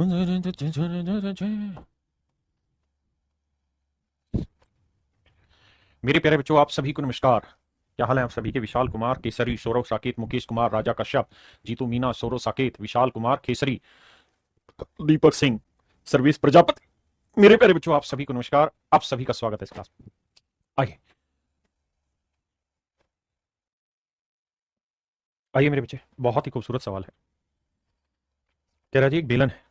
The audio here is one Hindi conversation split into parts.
मेरे प्यारे बच्चों, आप सभी को नमस्कार। क्या हाल है आप सभी के? विशाल कुमार केसरी, सौरभ साकेत, मुकेश कुमार, राजा कश्यप, जीतू मीना, सौरभ साकेत, विशाल कुमार केसरी, दीपक सिंह, सर्वेश प्रजापति। मेरे प्यारे बच्चों, आप सभी को नमस्कार। आप सभी का स्वागत है इस क्लास में। आइए आइए मेरे बच्चे, बहुत ही खूबसूरत सवाल है। कह रहा जी एक बेलन है,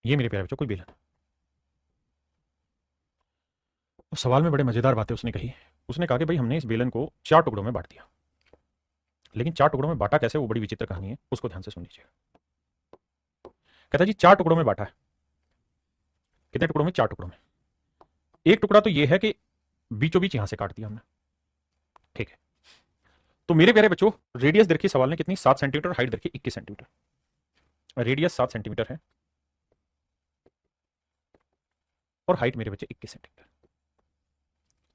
ये मेरे प्यारे बच्चों कोई बेलन है। उस सवाल में बड़े मजेदार बातें उसने कही। उसने कहा कि भाई हमने इस बेलन को 4 टुकड़ों में बांट दिया, लेकिन 4 टुकड़ों में बांटा कैसे, वो बड़ी विचित्र कहानी है, उसको ध्यान से सुन लीजिएगा। कहता जी 4 टुकड़ों में बांटा है। कितने टुकड़ों में? 4 टुकड़ों में। एक टुकड़ा तो ये है कि बीचों बीच यहां से काट दिया हमने, ठीक है। तो मेरे प्यारे बच्चों, रेडियस देखिए सवाल ने कितनी, 7 सेंटीमीटर, हाइट देखिए 21 सेंटीमीटर। रेडियस 7 सेंटीमीटर है और हाइट मेरे बच्चे 21 सेंटीमीटर।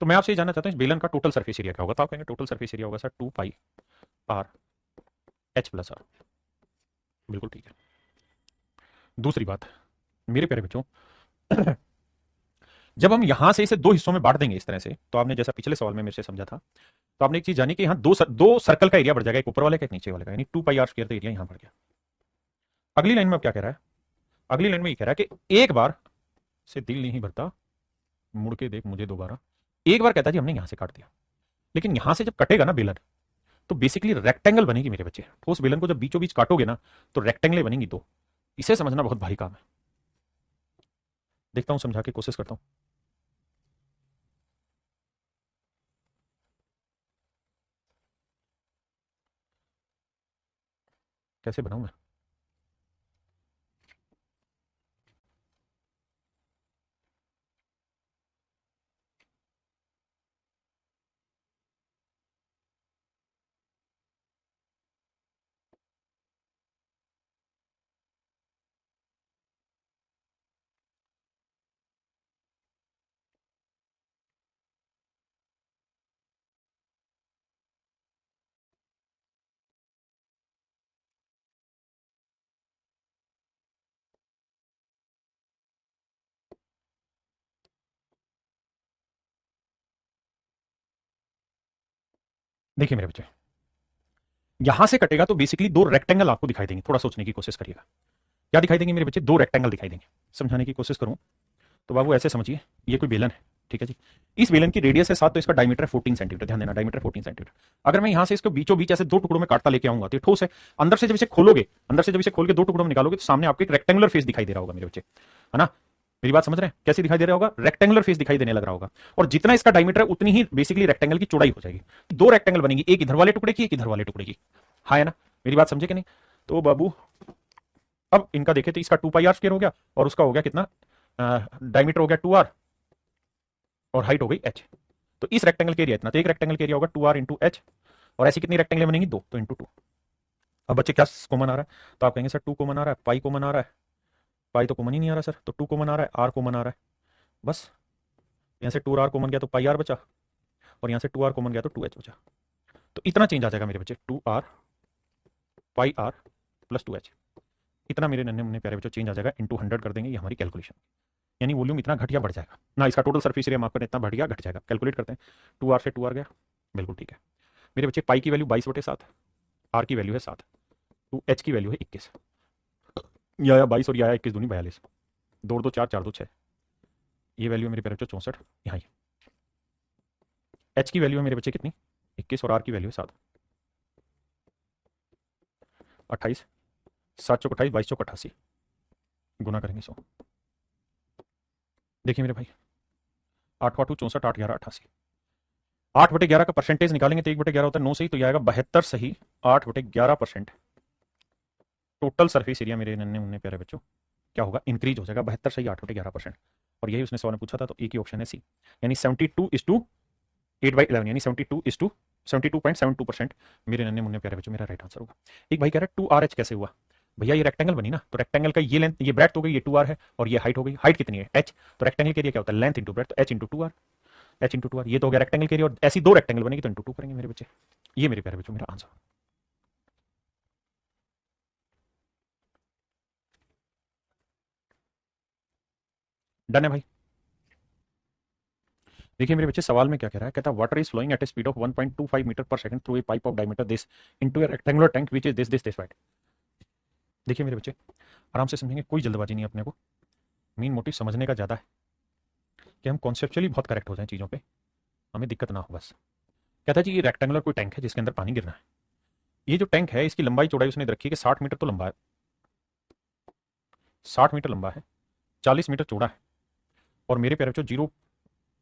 तो मैं आपसे ये जानना चाहता हूँ इस बेलन का टोटल सरफेस एरिया क्या होगा? तो आप कहेंगे टोटल सरफेस एरिया होगा सर 2 पाई r h+r। बिल्कुल ठीक है। दूसरी बात, मेरे प्यारे बच्चों, जब हम यहां से इसे 2 हिस्सों में बांट देंगे इस तरह से, तो आपने जैसा पिछले सवाल में मेरे से समझा था, तो आपने एक चीज जानी कि यहाँ दो सर्कल का एरिया बढ़ जाएगा, एक ऊपर वाले का एक नीचे वाले का, यानी 2 पाई r² तो एरिया यहां बढ़ गया। अगली लाइन में अब क्या कह रहा है? अगली लाइन में ये कह रहा है कि एक बार से दिल नहीं भरता, मुड़ के देख मुझे दोबारा। एक बार कहता जी हमने यहां से काट दिया, लेकिन यहां से जब कटेगा ना बेलन, तो बेसिकली रेक्टेंगल बनेगी मेरे बच्चे। ठोस बेलन को जब बीचों बीच काटोगे ना, तो रेक्टेंगल बनेगी दो। इसे समझना बहुत भारी काम है। देखता हूं, समझा के कोशिश करता हूं। कैसे बनाऊं मैं? देखिए मेरे बच्चे, यहां से कटेगा तो बेसिकली 2 रेक्टेंगल आपको दिखाई देंगे। थोड़ा सोचने की कोशिश करिएगा। क्या दिखाई देंगे मेरे बच्चे? 2 रेक्टेंगल दिखाई देंगे। समझाने की कोशिश करूं तो बाबू ऐसे समझिए, ये कोई बेलन है, ठीक है जी। इस बेलन की रेडियस है 7, तो इसका डायमीटर है 14 सेंटीमीटर। ध्यान देना, डायमीटर 14 सेंटीमीटर। अगर मैं यहां से इसको बीचों बीच ऐसे 2 टुकड़ों में काटता लेके आऊंगा तो ये ठोस है। अंदर से जब इसे खोलोगे, अंदर से जब इसे खोल के 2 टुकड़ों में निकालोगे, तो सामने आपको एक रेक्टेंगुलर फेस दिखाई दे रहा होगा मेरे बच्चे, है ना? मेरी बात समझ रहे हैं? कैसे दिखाई दे रहा होगा? रेक्टेंगुलर फेस दिखाई देने लग रहा होगा। और जितना इसका डायमीटर है उतनी ही बेसिकली रेक्टेंगल की चौड़ाई हो जाएगी। 2 रेक्टेंगल बनेंगी, एक इधर वाले टुकड़े की, एक इधर वाले टुकड़े की। हाँ है ना? मेरी बात समझे कि नहीं? तो बाबू अब इनका देखे तो इसका 2 पाई r² हो गया और उसका हो गया कितना, डायमीटर हो गया 2r और हाइट हो गई h। तो इस रेक्टेंगल के एरिया इतना, तो एक रेक्टेंगल के एरिया होगा 2r इंटू एच। और ऐसी कितनी रेक्टेंगल बनेंगी? 2, तो इंटू 2। अब बच्चे क्या कॉमन आ रहा है? तो आप कहेंगे सर 2 कॉमन आ रहा है, पाई कॉमन आ रहा है। पाई तो कॉमन ही नहीं आ रहा सर, तो 2 कॉमन आ रहा है, आर कॉमन आ रहा है। बस यहाँ से 2r कॉमन गया तो पाई आर बचा, और यहाँ से 2r कॉमन गया तो 2h बचा। तो इतना चेंज आ जाएगा मेरे बच्चे, 2r pi are plus 2h। इतना मेरे नन्हे मुन्ने प्यारे बच्चों चेंज आ जाएगा। इंटू 100 कर देंगे, ये हमारी कैलकुलेशन। यानी वॉल्यूम इतना घट या बढ़ जाएगा ना, इसका टोटल सर्फेस एरिया माफ करें, इतना बढ़ गया घट जाएगा। कैलकुलेट करते हैं, 2r से 2r गया, बिल्कुल ठीक है। मेरे बच्चे पाई की वैल्यू 22/7, आर की वैल्यू है 7, टू एच की वैल्यू है 21। या 22 और या 21 दूनी 42, 2 2 4 4 2 6। ये वैल्यू है मेरे प्यारे बच्चों 64। यहाँ एच की वैल्यू है मेरे बच्चे कितनी? 21 और आर की वैल्यू है 7, 28, 7 चौक 28, 22 चौक 88, गुना करेंगे 100। देखिए मेरे भाई, 8 8 64, 8 11 88। 8/11 का परसेंटेज निकालेंगे तो 1/11 होता है 9 सही, तो यह आएगा 72 सही। 8/11% टोटल सर्फेस एरिया मेरे नन्हे मुन्ने प्यारे बच्चों क्या होगा? इंक्रीज हो जाएगा। 72 सही, 8/11%। और यही उसने सवाल में पूछा था, तो एक ही ऑप्शन है सी, यानी 72 is to 8/11, यानी 72 is to 72.72% मेरे नन्हे मुन्ने प्यारे बच्चों मेरा राइट आंसर होगा। एक भाई कह रहा है 2RH कैसे हुआ? भैया ये रेक्टेंगल बनी ना, तो रेक्टेंगल का ये लेंथ, ये ब्रेड्थ हो गई, ये 2R है, और ये हाइट हो गई। हाइट कितनी है? H। तो रेक्टेंगल के एरिया क्या होता है? लेंथ इंटू ब्रेड्थ, तो H into 2R। H into 2R, ये तो हो गया रेक्टेंगल के एरिया, और ऐसी दो रेक्टेंगल बनेगी तो इंटू 2 करेंगे मेरे बच्चे। ये मेरे प्यारे बच्चों मेरा आंसर। डन है भाई। देखिए मेरे बच्चे सवाल में क्या कह रहा है, कहता है water is flowing at a speed of 1.25 metre per second through a pipe of diameter this into a rectangular tank which is this wide. देखिए मेरे बच्चे आराम से समझेंगे, कोई जल्दबाजी नहीं अपने को, मेन मोटिव समझने का ज्यादा है कि हम कॉन्सेप्चुअली बहुत करेक्ट हो जाएं चीजों पे, हमें दिक्कत ना हो बस। कहता है जी ये रेक्टेंगुलर कोई टैंक है जिसके अंदर पानी गिरना है। ये जो टैंक है इसकी लंबाई चौड़ाई उसने रखी है कि 60 मीटर तो लंबा है, 60 मीटर लंबा है, 40 मीटर चौड़ा है, और मेरे प्यारे बच्चों जीरो,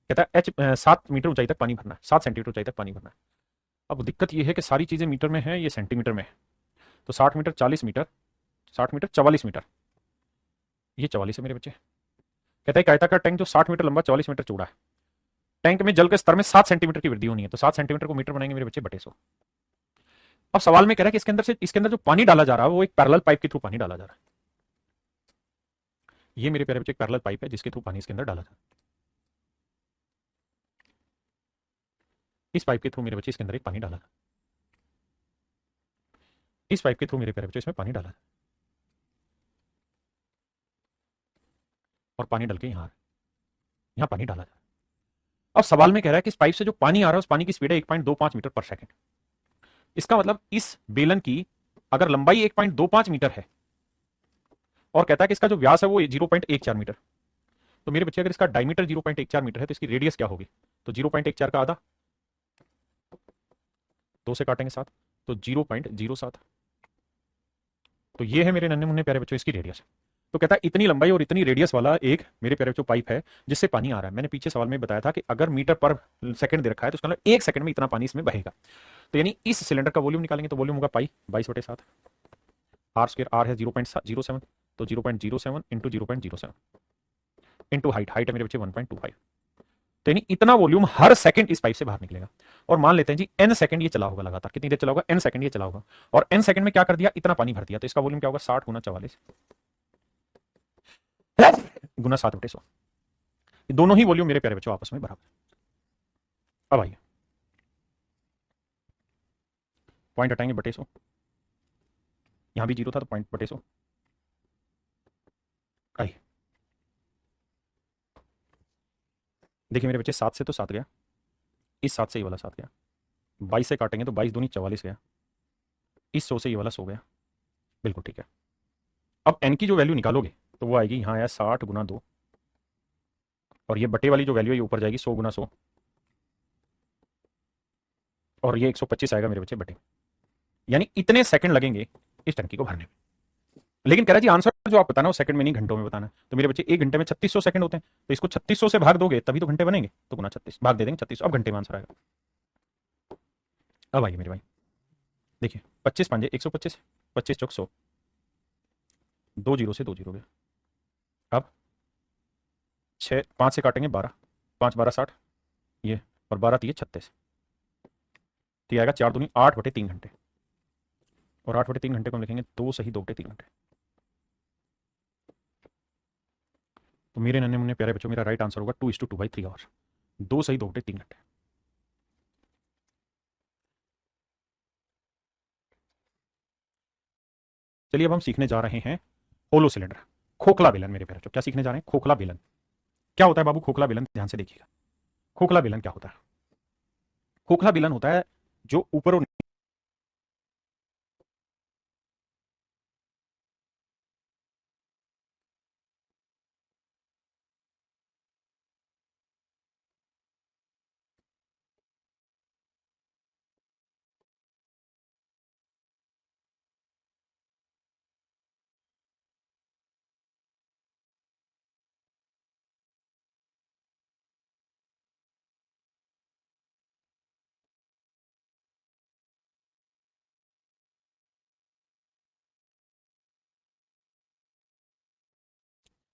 कहता है 7 मीटर ऊंचाई तक पानी भरना है, 7 सेंटीमीटर ऊंचाई तक पानी भरना है। अब दिक्कत ये है कि सारी चीजें मीटर में है, ये सेंटीमीटर में है, तो 60 मीटर 40 मीटर, 60 मीटर 44 मीटर, ये 44 है मेरे बच्चे। कहता है आयताकार टैंक जो 60 मीटर लंबा 44 मीटर चौड़ा है, टैंक में जल के स्तर में 7 सेंटीमीटर की वृद्धि होनी है, तो 7 सेंटीमीटर को मीटर बनाएंगे मेरे बच्चे बटे 100। अब सवाल में कह रहा है कि इसके अंदर जो पानी डाला जा रहा है वो एक पैरेलल पाइप के थ्रू पानी डाला जा रहा है। ये मेरे प्यारे बच्चे एक पैरेलल पाइप है जिसके थ्रू पानी इसके अंदर डाला जा रहा है। इस पाइप के थ्रू मेरे बच्चे इसके अंदर एक पानी डाला था, इस पाइप के थ्रू मेरे प्यारे बच्चे इसमें पानी डाला था, और पानी डल के यहां पानी डाला था। अब सवाल में कह रहा है कि इस पाइप से जो पानी आ रहा है उस पानी की स्पीड है 1.25 मीटर पर सेकंड। इसका मतलब इस बेलन की अगर लंबाई 1.25 मीटर है और कहता है कि इसका जो व्यास है वो 0.14 मीटर, तो मेरे बच्चे अगर इसका डायमीटर 0.14 मीटर है तो इसकी रेडियस क्या होगी? तो 0.14 का आधा, 2 से काटेंगे 7, तो 0.07। तो ये है मेरे नन्हे मुन्ने प्यारे बच्चों इसकी रेडियस। तो कहता है इतनी लंबाई और इतनी रेडियस वाला एक मेरे प्यारे बच्चों पाइप है जिससे पानी आ रहा है। मैंने पीछे सवाल में बताया था कि अगर मीटर पर सेकंड दे रखा है तो उसका मतलब 1 सेकंड में इतना पानी इसमें बहेगा। तो यानी इस सिलेंडर का वॉल्यूम निकालेंगे तो वॉल्यूम होगा पाई 22/7, आर स्क्वायर, आर है 0.07, तो 0.07 इंटू 0.07 इंटू हाइट, हाइट है मेरे बच्चे 1.25। तो यानी इतना वॉल्यूम हर सेकंड इस पाइप से बाहर निकलेगा। और मान लेते हैं जी एन सेकंड ये चला होगा लगातार, कितनी देर चला होगा? एन सेकंड ये चला होगा, और एन सेकंड में क्या कर दिया? इतना पानी भर दिया। तो इसका वॉल्यूम क्या होगा? 60 गुना 44 गुना 7/100। दोनों ही वॉल्यूम मेरे प्यारे बच्चों आपस में बराबर। अब आइए पॉइंट हटाएंगे बटे 100, यहां भी 0 था तो पॉइंट बटे 100। आइए देखिए मेरे बच्चे 7 से तो 7 गया, इस 7 से ये वाला 7 गया, 22 से काटेंगे तो 22 दूनी 44 गया, इस 100 से ये वाला 100 गया। बिल्कुल ठीक है। अब एन की जो वैल्यू निकालोगे तो वो आएगी यहां आया 60 गुना 2, और ये बटे वाली जो वैल्यू है ये ऊपर जाएगी 100 गुना 100, और ये 125 आएगा मेरे बच्चे बटे। यानी इतने सेकंड लगेंगे इस टंकी को भरने में। लेकिन कह रहा जी आंसर जो आप बताना वो सेकंड में नहीं घंटों में बताना है। तो मेरे बच्चे 1 घंटे में 3600 सेकंड होते हैं, तो इसको 3600 से भाग दोगे तभी तो घंटे बनेंगे, तो गुना 36 भाग दे देंगे 3600, अब घंटे में आंसर आएगा। अब आइए मेरे भाई देखिए 25 5 125, 25 चौक 100, 2 जीरो से 2 जीरो गया। अब 6 5 से काटेंगे 12, 5 12 60, ये और 12 3 36, तो ये आएगा 4 दूनी 8/3 घंटे, और 8/3 घंटे को हम लिखेंगे 2 सही 2/3 घंटे। तो मेरे नन्हे मुन्ने प्यारे बच्चों मेरा राइट आंसर होगा 2:2/3 आवर, 2 सही 2/3 घंटे। चलिए अब हम सीखने जा रहे हैं होलो सिलेंडर, खोखला बेलन। मेरे प्यारे बच्चों क्या सीखने जा रहे हैं? खोखला बेलन। क्या होता है बाबू खोखला बेलन? ध्यान से देखिएगा। खोखला बेलन क्या होता है? खोखला बेलन होता है जो ऊपर और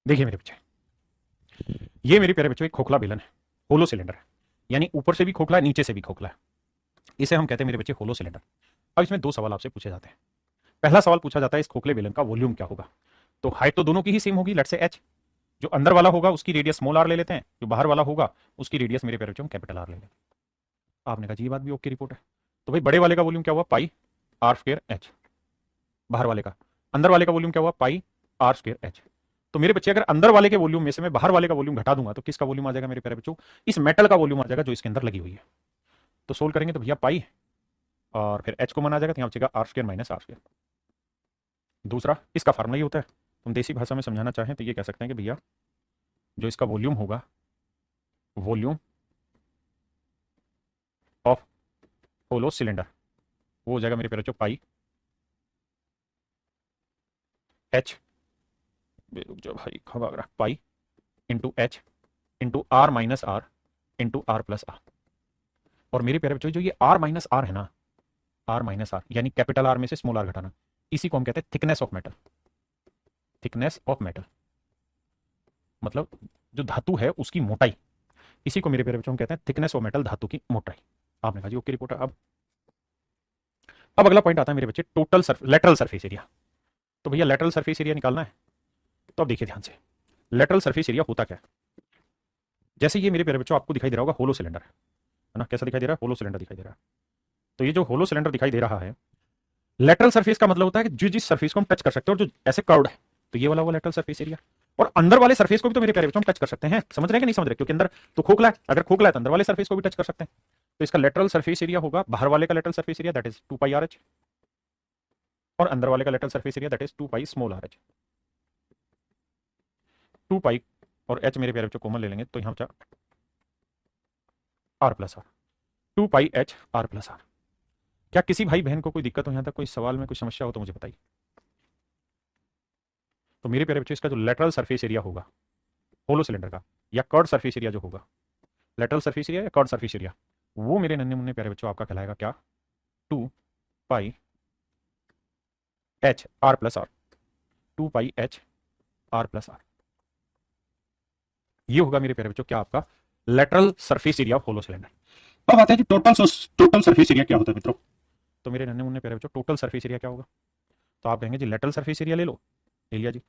देखिए मेरे बच्चे, ये मेरे प्यारे बच्चों एक खोखला बेलन है, होलो सिलेंडर है, यानी ऊपर से भी खोखला है नीचे से भी खोखला है। इसे हम कहते हैं मेरे बच्चे होलो सिलेंडर। अब इसमें दो सवाल आपसे पूछे जाते हैं। पहला सवाल पूछा जाता है इस खोखले बेलन का वॉल्यूम क्या होगा। तो हाइट तो दोनों की ही सेम होगी, लेट्स से एच। जो अंदर वाला होगा उसकी रेडियस स्मॉल आर ले लेते हैं, जो बाहर वाला होगा उसकी रेडियस मेरे प्यारे बच्चों कैपिटल आर ले लेते हैं। आपने कहा जी ये बात भी ओके रिपोर्ट है। तो भाई बड़े वाले का वॉल्यूम क्या हुआ, पाई आर स्क्वायर एच। बाहर वाले का, अंदर वाले का वॉल्यूम क्या हुआ, पाई आर स्क्वायर एच। तो मेरे बच्चे अगर अंदर वाले के वॉल्यूम में से मैं बाहर वाले का वॉल्यूम घटा दूंगा तो किसका वॉल्यूम आ जाएगा मेरे प्यारे बच्चों, इस मेटल का वॉल्यूम आ जाएगा जो इसके अंदर लगी हुई है। तो सोल्व करेंगे तो भैया पाई और फिर एच कॉमन आ जाएगा, तो यहाँ बचेगा are square minus are square. दूसरा इसका फार्मूला ही होता है, तुम देसी भाषा में समझाना चाहें तो ये कह सकते हैं कि भैया जो इसका वॉल्यूम होगा, वॉल्यूम ऑफ होलो सिलेंडर, वो हो जाएगा मेरे प्यारे बच्चों पाई एच, रुक जाओ भाई खा भाग रहा, pi into h into are minus are into are plus r. और मेरे प्यारे बच्चों जो ये आर माइनस आर है ना, आर माइनस आर यानी कैपिटल आर में से स्मॉल आर घटाना, इसी को हम कहते हैं thickness of metal. Thickness of metal मतलब जो धातु है उसकी मोटाई, इसी को मेरे प्यारे बच्चों हम कहते हैं थिकनेस ऑफ मेटल, धातु की मोटाई। आपने कहा जी ओके रिपोर्ट है। अब अगला पॉइंट आता है मेरे बच्चे टोटल लेटरल सरफेस एरिया। तो भैया लेटरल सरफेस एरिया निकालना है। तो अब देखिए ध्यान से, लेटरल सरफेस एरिया होता क्या है। जैसे ये मेरे प्यारे बच्चों आपको दिखाई दे रहा होगा होलो सिलेंडर है ना, कैसा दिखाई दे रहा है, होलो सिलेंडर दिखाई दे रहा है। तो ये जो होलो सिलेंडर दिखाई दे रहा है, लेटरल सरफेस का मतलब होता है कि जो जिस सरफेस को हम टच कर सकते हैं और जो ऐसे कर्व्ड है, तो ये वाला वो लेटरल सरफेस एरिया। और अंदर वाले सरफेस को भी तो मेरे प्यारे बच्चों हम टच कर सकते हैं, समझ रहे हैं कि नहीं समझ रहे, क्योंकि अंदर तो खोखला है, अगर खोखला है तो अंदर वाले सरफेस को भी टच कर सकते हैं। तो इसका लेटरल सरफेस एरिया होगा, बाहर वाले का lateral surface area that is 2 pi R H, और अंदर वाले का lateral surface area that is 2 pi small R H. 2 पाई और एच मेरे प्यारे बच्चों कॉमन ले लेंगे तो यहां बचा r plus are, 2 pi H R plus r. क्या किसी भाई बहन को कोई दिक्कत हो, यहां तक कोई सवाल में कोई समस्या हो तो मुझे बताइए। तो मेरे प्यारे बच्चों इसका जो लेटरल सरफेस एरिया होगा होलो सिलेंडर का, या कर्ड सरफेस एरिया जो होगा, लेटरल सरफेस एरिया या कर्ड सरफेस एरिया, वो मेरे नन्हे मुन्ने प्यारे बच्चों आपका कहलाएगा क्या, 2 pi H R plus are, 2 pi H R plus R. ये होगा मेरे प्यारे बच्चों क्या, आपका lateral surface area of hollow cylinder. अब आते हैं जी टोटल सरफेस एरिया क्या होता है मित्रों। तो मेरे नन्हे मुन्ने प्यारे बच्चों टोटल सरफेस एरिया क्या होगा। तो आप कहेंगे जी लेटरल सरफेस एरिया ले लो, ले लिया जी,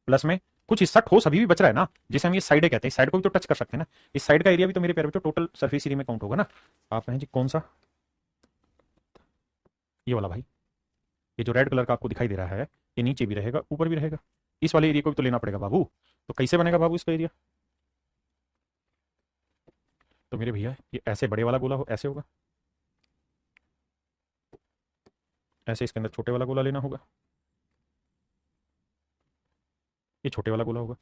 प्लस में कुछ हिस्सा ठोस अभी भी बच रहा है ना, जिसे हम ये साइड कहते हैं, साइड को भी तो टच कर सकते हैं ना, इस साइड का एरिया भी तो मेरे प्यारे बच्चों टोटल सरफेस एरिया में काउंट होगा ना। आप कहें जी कौन सा, ये वाला भाई, ये जो रेड कलर का आपको दिखाई दे रहा है, ये नीचे भी रहेगा ऊपर भी रहेगा, इस वाले एरिया को भी तो लेना पड़ेगा बाबू। तो कैसे बनेगा बाबू इसका एरिया, तो मेरे भैया ये ऐसे बड़े वाला गोला हो ऐसे होगा, ऐसे इसके अंदर छोटे वाला गोला लेना होगा, ये छोटे वाला गोला होगा।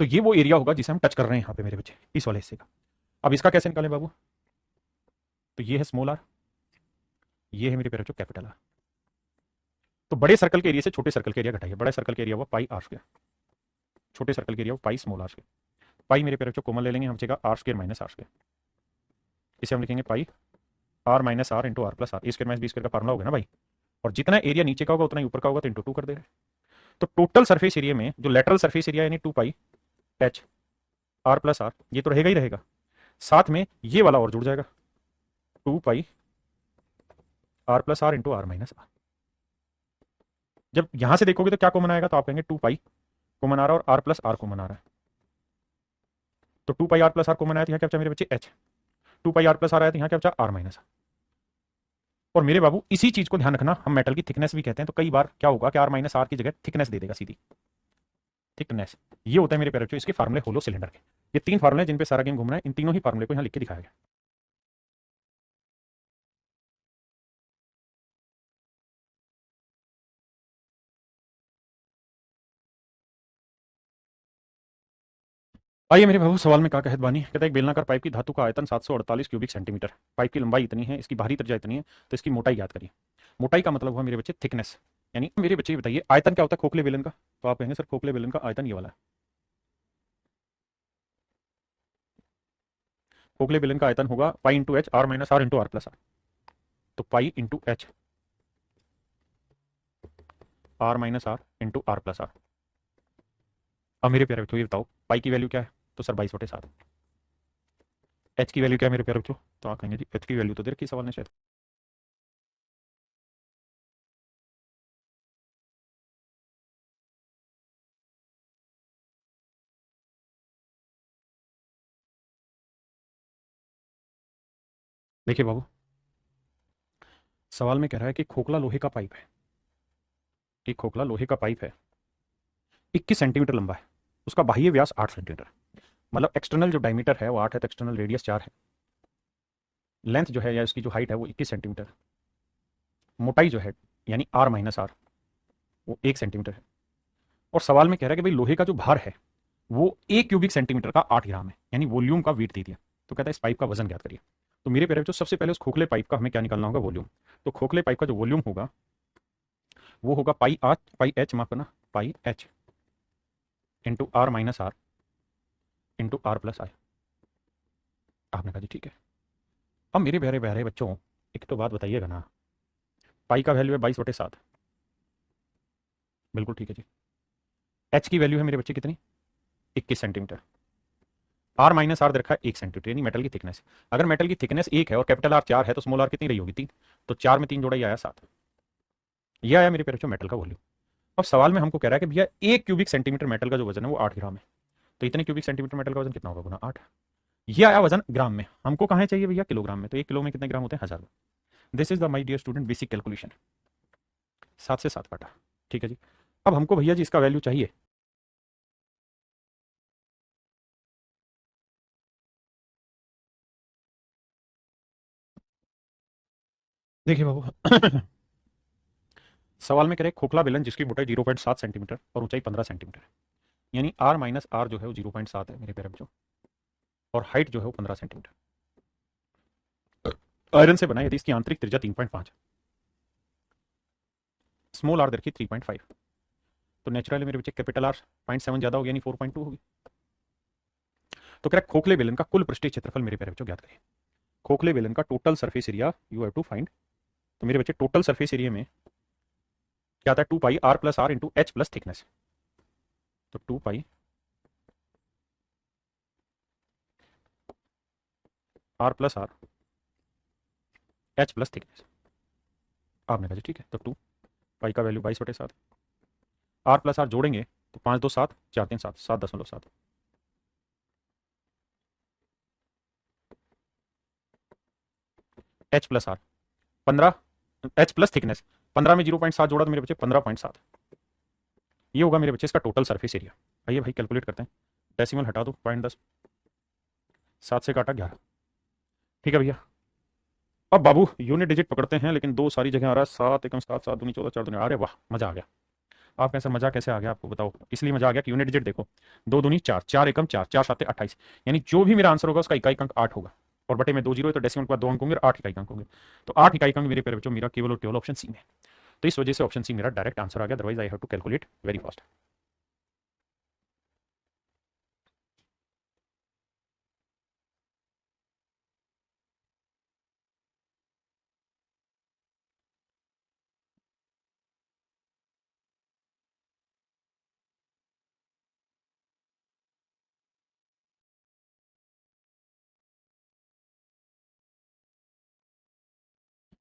तो ये वो एरिया होगा जिसे हम टच कर रहे हैं यहाँ पे मेरे बच्चे, इस वाले हिस्से का। अब इसका कैसे निकालें बाबू, तो ये है स्मॉल आर, ये है मेरे प्यारे बच्चों कैपिटल आर। तो बड़े सर्कल के एरिया से छोटे सर्कल के एरिया घटाइए, बड़े सर्कल के एरिया हुआ पाई आर स्क्वायर, छोटे सर्कल के एरिया हुआ pi small R square. Pi मेरे प्यारे बच्चों कॉमन ले लेंगे, हम बचेगा are square minus are square, इसे हम लिखेंगे pi R minus are into are plus R, A square minus B square का फार्मूला होगा ना भाई। और जितना एरिया नीचे का होगा उतना ही ऊपर का होगा, तो इंटू 2 कर दे रहे। तो टोटल सरफेस एरिया में जो लेटरल सरफेस एरिया यानी 2 pi H R plus R, ये तो रहेगा ही रहेगा, साथ में ये वाला और जुड़ जाएगा 2 pi are plus are into are minus R. जब यहां से देखोगे तो क्या कॉमन आएगा, तो आप कहेंगे 2 पाई कॉमन आ रहा है और आर प्लस आर कॉमन आ रहा है। तो 2 pi are plus r common आया तो यहाँ क्या बचा मेरे बच्चे h, 2 pi are plus r आया तो यहाँ क्या बचा आर माइनस आर। और मेरे बाबू इसी चीज को ध्यान रखना, हम मेटल की थिकनेस भी कहते हैं, तो कई बार क्या होगा कि आर माइनस आर की जगह थिकनेस दे देगा सीधी, थिकनेस। ये होता है मेरे प्यारे बच्चों इसके फार्मूले होलो सिलेंडर के। ये 3 फार्मूले जिन पे सारा गेम घूमना है, इन तीनों ही फार्मूले को यहाँ लिख के दिखाया गया। आइए मेरे बाबू सवाल में क्या कहत बानी, कहता है एक बेलनाकार पाइप की धातु का आयतन 748 क्यूबिक सेंटीमीटर, पाइप की लंबाई इतनी है, इसकी बाहरी त्रिज्या इतनी है, तो इसकी मोटाई याद करिए। मोटाई का मतलब हुआ मेरे बच्चे थिकनेस, यानी मेरे बच्चे बताइए आयतन क्या होता है खोखले बेलन का। तो आप कहेंगे सर खोखले बेलन का आयतन ये वाला है, खोखले बेलन का आयतन होगा pi into H R minus are into are plus are. तो pi into H R minus are into are plus R. अब मेरे प्यारे बच्चों ये बताओ पाई की वैल्यू क्या है, तो सर 22/7। एच की वैल्यू क्या है मेरे प्यारे बच्चों? तो आप कहेंगे जी एच की वैल्यू तो दे रखी सवाल ने शायद। देखिए बाबू, सवाल में कह रहा है कि खोखला लोहे का पाइप है, एक खोखला लोहे का पाइप है, 21 सेंटीमीटर लंबा है, उसका बाह्य व्यास 8 सेंटीमीटर, मतलब एक्सटर्नल जो डायमीटर है वो 8 है, तो एक्सटर्नल रेडियस 4 है, लेंथ जो है या इसकी जो हाइट है वो 21 सेंटीमीटर, मोटाई जो है यानी आर माइनस आर वो 1 सेंटीमीटर है। और सवाल में कह रहा है कि भाई लोहे का जो भार है वो 1 क्यूबिक सेंटीमीटर का 8 ग्राम है, यानी वॉल्यूम का वेट दे दिया। तो कहता है इस पाइप का वजन ज्ञात करिए। तो मेरे प्यारे बच्चों सबसे पहले उस खोखले पाइप का हमें क्या निकालना होगा? वॉल्यूम। तो खोखले पाइप का जो वॉल्यूम होगा वो होगा पाई एच, माफ करना, pi H into are minus are into are plus I. आपने कहा जी ठीक है। अब मेरे प्यारे प्यारे बच्चों एक तो बात बताइएगा ना, पाई का वैल्यू है 22/7, बिल्कुल ठीक है जी। एच की वैल्यू है मेरे बच्चे कितनी? 21 सेंटीमीटर। आर माइनस आर दे रखा है 1 सेंटीमीटर, यानी मेटल की थिकनेस। अगर मेटल की थिकनेस 1 है और कैपिटल आर 4 है तो स्मॉल आर कितनी रही होगी? 3। तो 4 में 3 जोड़ा ये आया 7। ये आया मेरे प्यारे बच्चों मेटल का वॉल्यूम। अब सवाल में हमको कह रहा है कि भैया 1 क्यूबिक सेंटीमीटर मेटल का जो वजन है वो 8 ग्राम है। तो इतने क्यूबिक सेंटीमीटर मेटल का वजन कितना होगा? गुना 8। ये आया वजन ग्राम में, हमको कहाँ चाहिए भैया? किलोग्राम में। तो 1 किलो में कितने ग्राम होते हैं? 1000। This is the my dear student basic calculation. 7 से 7 काटा, ठीक है जी। अब हमको भैया जी इसका वैल्यू चाहिए। देखिए बाबू सवाल में करे खोखला बेलन जिसकी मोटाई 0.7 सेंटीमीटर और ऊंचाई 15 सेंटीमीटर है, यानी आर माइनस आर जो है वो 0.7 है मेरे प्यारे बच्चों, और हाइट जो है वो 15 सेंटीमीटर आयरन से बना है, यदि इसकी आंतरिक त्रिज्या 3.5 है, स्मॉल आर देखिए 3.5, तो नेचुरली मेरे बच्चे कैपिटल आर 0.7 ज्यादा हो गया, यानी 4.2 होगी। तो करेक्ट खोखले बेलन का कुल पृष्ठीय क्षेत्रफल मेरे प्यारे बच्चों ज्ञात करें। खोखले बेलन का total surface area you have to find. तो मेरे बच्चे टोटल सरफेस एरिया में क्या आता है? 2 pi are into H plus thickness. तो 2 pi R H plus thickness. आपने कहा जी ठीक है। तो 2 पाई का वैल्यू 22/7, आर प्लस आर जोड़ेंगे तो 5 2 7, 4 3 7, 7.7, h plus r 15, h plus thickness 15 में 0.7 जोड़ा तो मेरे बच्चे 15.7। ये होगा मेरे बच्चे इसका टोटल सरफेस एरिया। आइए भाई कैलकुलेट करते हैं। डेसिमल हटा दो, 0.10, 7 से काटा 11, ठीक है भैया। अब बाबू यूनिट डिजिट पकड़ते हैं, लेकिन दो सारी जगह आ रहा है, 7 एकम 7, 7 दूनी 14, 4 दूनी, अरे वाह मजा आ गया। आप कैसे मजा कैसे आ गया आपको बताओ? इसलिए मजा आ गया कि यूनिट डिजिट देखो, 2 दूनी 4, 4 एकम 4, 4 7 28, यानी जो भी मेरा आंसर होगा उसका इकाई अंक 8 होगा, और बटे में 2 जीरो है तो डेसिमल के बाद 2 अंक होंगे और 8 इकाई अंक होंगे। तो 8 इकाई अंक मेरे प्यारे बच्चों मेरा केवल और केवल ऑप्शन सी में। तो इस वजह से ऑप्शन सी मेरा डायरेक्ट आंसर आ गया, otherwise I have to calculate very fast.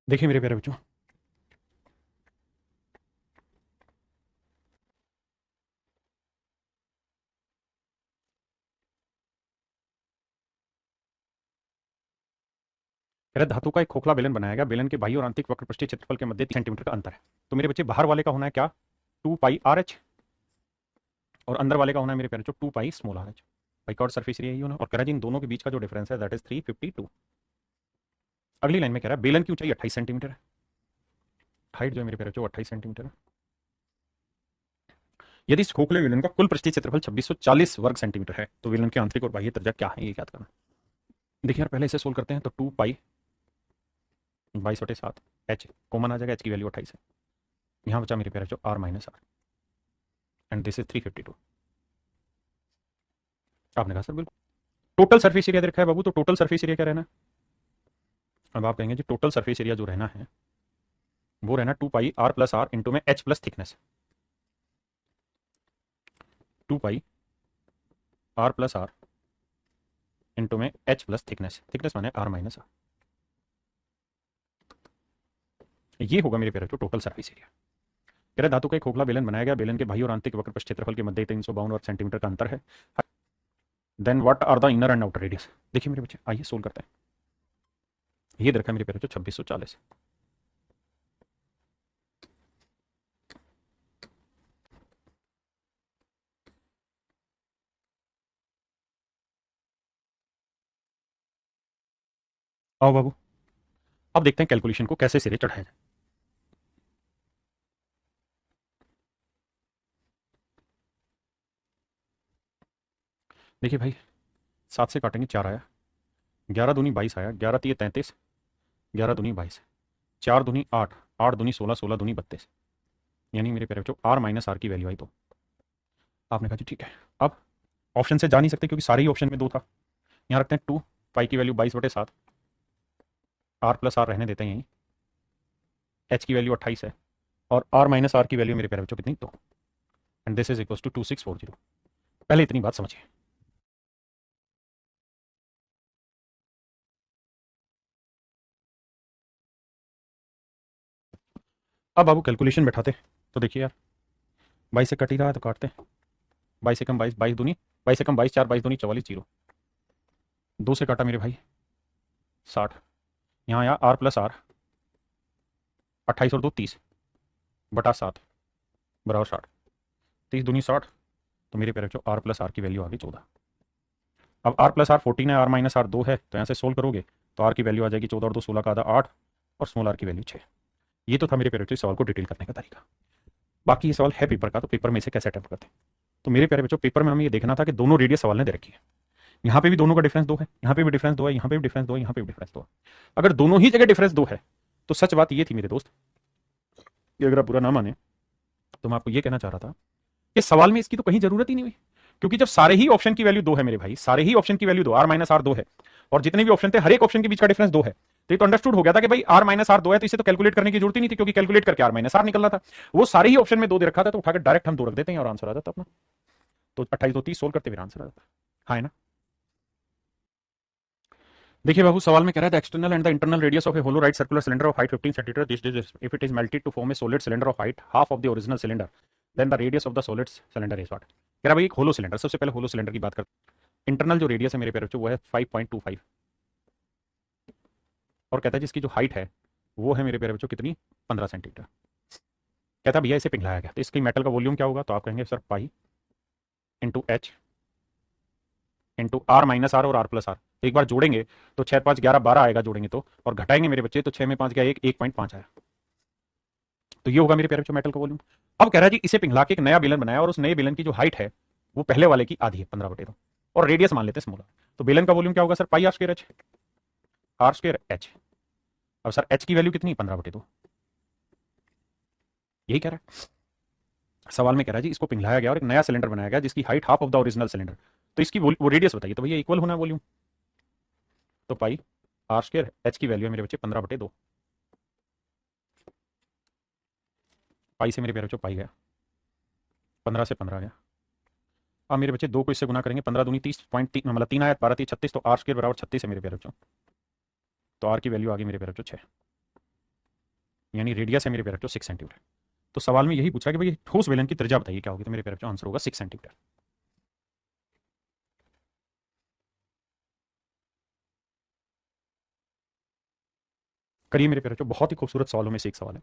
देखिए मेरे प्यारे बच्चों, पहले धातु का एक खोखला बेलन बनाया गया, बेलन के बाह्य और आंतरिक वक्र पृष्ठीय क्षेत्रफल के मध्य 3 सेंटीमीटर का अंतर है। तो मेरे बच्चे बाहर वाले का होना है क्या? 2 पाई आर एच, और अंदर वाले का होना है मेरे प्यारे बच्चों 2 पाई स्मॉल आर एच। भाई कॉर्ड सरफेस एरिया ही होना, और कह रहा है जी इन दोनों के बीच का जो डिफरेंस है दैट इज 352। अगली लाइन में कह रहा है बेलन की ऊंचाई 28 सेंटीमीटर है, हाइट जो है मेरे प्यारे बच्चों 28 सेंटीमीटर है, यदि इस खोखले बेलन का कुल पृष्ठीय क्षेत्रफल 2640 वर्ग सेंटीमीटर है तो बेलन की आंतरिक और बाह्य त्रिज्या क्या है, ये याद करना। देखिए यार पहले इसे सोल्व करते हैं। तो 2 पाई 22/7, एच कॉमन आ जाएगा, एच की वैल्यू 28 है, यहाँ बचा मेरे प्यारे बच्चों r minus r, and this is 352। आपने कहा सर बिल्कुल। टोटल सरफेस एरिया देखा है बाबू, तो टोटल सरफेस एरिया क्या रहना है? अब आप कहेंगे जी टोटल सरफेस एरिया जो रहना है वो रहना 2 पाई आर इंटू में h plus thickness, 2 pi r into में h प्लस थिकनेस, थिकनेस माने r माइनस r, ये होगा मेरे प्यारे बच्चों टोटल सरफेस एरिया। कह रहे धातु का एक खोखला बेलन बनाया गया, बेलन के बाह्य और आंतरिक वक्र पर क्षेत्रफल के मध्य 352 और सेंटीमीटर का अंतर है। Then what are the inner and outer radius. देखिए मेरे बच्चे आइए सोल्व करते हैं। ये देखा मेरे प्यारे बच्चों 2640। आओ बाबू, अब देखते हैं कैलकुलेशन को कैसे सिरे चढ़ाया जाए। देखिए भाई 7 से काटेंगे 4 आया, 11 दूनी 22 आया, 11 तीय 33, 11 दूनी 22, 4 दूनी 8, 8 दूनी 16, 16 दूनी 32, यानी मेरे प्यारे बच्चों आर माइनस आर की वैल्यू आई। तो आपने कहा जी ठीक है। अब ऑप्शन से जा नहीं सकते क्योंकि सारे ही ऑप्शन में 2 था। यहाँ रखते हैं 2, पाई की वैल्यू 22/7, आर प्लस आर रहने देते हैं यहीं, एच की वैल्यू 28 है और आर माइनस आर की वैल्यू मेरे प्यारे बच्चों कितनी 2, and this is equals to 2640। पहले इतनी बात समझिए। अब बाबू कैलकुलेशन बैठाते, तो देखिए यार 22 से कट ही रहा है तो काटते हैं। 22 से कम 22, 22 दूनी 22 से कम 22, 4 22 दूनी 44, जीरो। 2 से काटा मेरे भाई 60, यहाँ आया आर प्लस आर, 28 और 2 30 बटा 7 बराबर 60, 30 दूनी 60, तो मेरे प्यारे बच्चों आर प्लस आर की वैल्यू आ गई 14। अब आर प्लस आर 14 है, आर माइनस आर 2 है, तो यहाँ से सोल्व करोगे तो आर की वैल्यू आ जाएगी 14 और 2 16 का आधा 8 और स्मॉल आर की वैल्यू 6। ये तो था मेरे प्यारे बच्चों इस सवाल को डिटेल करने का तरीका। बाकी ये सवाल है पेपर का, तो पेपर में इसे कैसे अटेम्प्ट करते हैं। तो मेरे प्यारे बच्चों पेपर में हमें ये देखना था कि दोनों रेडियस सवाल ने दे रखी है, यहाँ पे भी दोनों का डिफरेंस 2 है, यहाँ पे भी डिफरेंस 2 है, यहाँ पे भी डिफरेंस 2 है, यहाँ पे भी डिफरेंस 2 है। अगर दोनों ही जगह डिफरेंस 2 है तो सच बात ये थी मेरे दोस्त, ये अगर आप बुरा ना माने तो मैं आपको ये कहना चाह रहा था कि सवाल में इसकी तो कहीं जरूरत ही नहीं हुई, क्योंकि जब सारे ही ऑप्शन की वैल्यू 2 है मेरे भाई, सारे ही ऑप्शन की वैल्यू 2, आर माइनस आर 2 है, और जितने भी ऑप्शन थे हर एक ऑप्शन के बीच का डिफरेंस 2 है, तो ये तो अंडरस्टूड हो गया था कि भाई आर माइनस आर 2 है, तो इसे तो कैलकुलेट करने की जरूरत ही नहीं थी, क्योंकि कैलकुलेट करके आर माइनस आर निकलना था। वो सारे ही ऑप्शन में 2 दे रखा था, तो उठाकर डायरेक्ट हम 2 रख देते हैं और आंसर आ जाता अपना। तो 28 2 30 सोल्व करते हुए आंसर आ जाता। हाँ है ना। देखिए बाबू सवाल में कह रहा है the external and the internal radius of a hollow right circular cylinder of height 15 centimetre this if it is melted to form a solid cylinder of height half of the original cylinder, then the radius of the solid cylinder is what. कह रहा भाई एक होलो सिलेंडर, सबसे पहले होलो सिलेंडर की बात करते हैं। इंटरनल जो रेडियस है मेरे प्यारे बच्चों वो है 5.25, और कहता है जिसकी जो हाइट है वो है मेरे प्यारे बच्चों कितनी 15 सेंटीमीटर। कहता भैया इसे पिघलाया गया, तो इसकी मेटल का वॉल्यूम क्या होगा, तो आप कहेंगे sir pi into h into are minus r और आर प्लस आर, तो एक बार जोड़ेंगे तो 6 5 11 12 आएगा जोड़ेंगे तो, और घटाएंगे मेरे बच्चे तो 6 में 5 गया 1, 1.5 आया, तो ये होगा मेरे प्यारे बच्चों मेटल का वॉल्यूम। अब कह रहा है जी इसे पिघला के एक नया बेलन बनाया और उस नए बेलन की जो हाइट है वो पहले वाले की आधी है 15/2, और रेडियस मान लेते हैं स्मॉल, तो बेलन का वॉल्यूम क्या होगा sir pi are square h, r square h. अब सर एच की वैल्यू कितनी 15/2, यही कह रहा है सवाल में। कह रहा है जी इसको पिघलाया गया और एक नया सिलेंडर बनाया गया जिसकी height half of the original cylinder, तो इसकी वो रेडियस बताइए, तो भैया इक्वल होना वॉल्यूम, तो पाई आर स्क्वायर एच की वैल्यू है मेरे बच्चे 15/2, पाई से मेरे प्यारे बच्चों पाई गया, 15 से 15 गया। अब मेरे बच्चे 2 को इससे गुना करेंगे, 15 दूनी 30.3 मतलब 3 आया 12 3 36, तो आर स्क्वायर बराबर 36 है मेरे प्यारे बच्चों, तो आर की वैल्यू आ गई मेरे प्यारे बच्चों 6, यानी रेडियस है मेरे प्यारे बच्चों 6 सेंटीमीटर। तो सवाल में यही पूछा कि भाई ठोस बेलन की त्रिज्या बताइए क्या होगी, तो मेरे प्यारे बच्चों आंसर होगा 6 सेंटीमीटर। करिए मेरे प्यारे बच्चों, बहुत ही खूबसूरत सवालों में से एक सवाल है।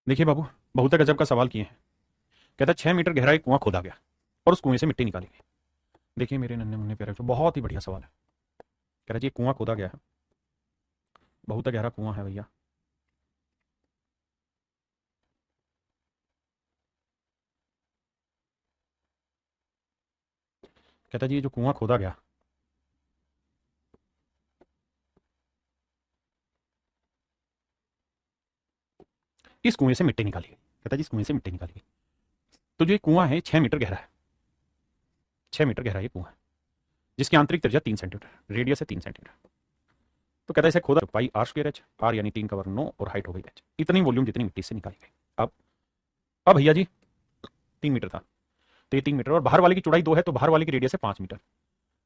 देखिए बाबू बहुत गजब का सवाल किए हैं। कहता है 6 मीटर गहरा एक कुआं खोदा गया और उस कुएं से मिट्टी निकाली गई। देखिए मेरे नन्हे मुन्ने प्यारे बच्चों बहुत ही बढ़िया सवाल है। कह रहा है जी कुआं खोदा गया है, बहुत गहरा कुआं है भैया, कहता है जी ये जो कुआं खोदा गया इस कुएं से मिट्टी निकाली गई, कहता है जी इस कुएं से मिट्टी निकाली गई। तो जो ये कुआं है 6 मीटर गहरा है, 6 मीटर गहरा ये कुआं है, जिसकी आंतरिक त्रिज्या 3 सेंटीमीटर, रेडियस है 3 सेंटीमीटर। तो कहता है इसे खोदा, पाई आर स्क्वायर एच, आर यानी 3 का वर्ग 9 और हाइट हो गई एच, इतनी वॉल्यूम जितनी मिट्टी से निकाली गई। अब भैया जी 3 मीटर था, तो ये 3 मीटर, और बाहर वाले की चौड़ाई 2 है, तो बाहर वाले की रेडियस है 5 मीटर।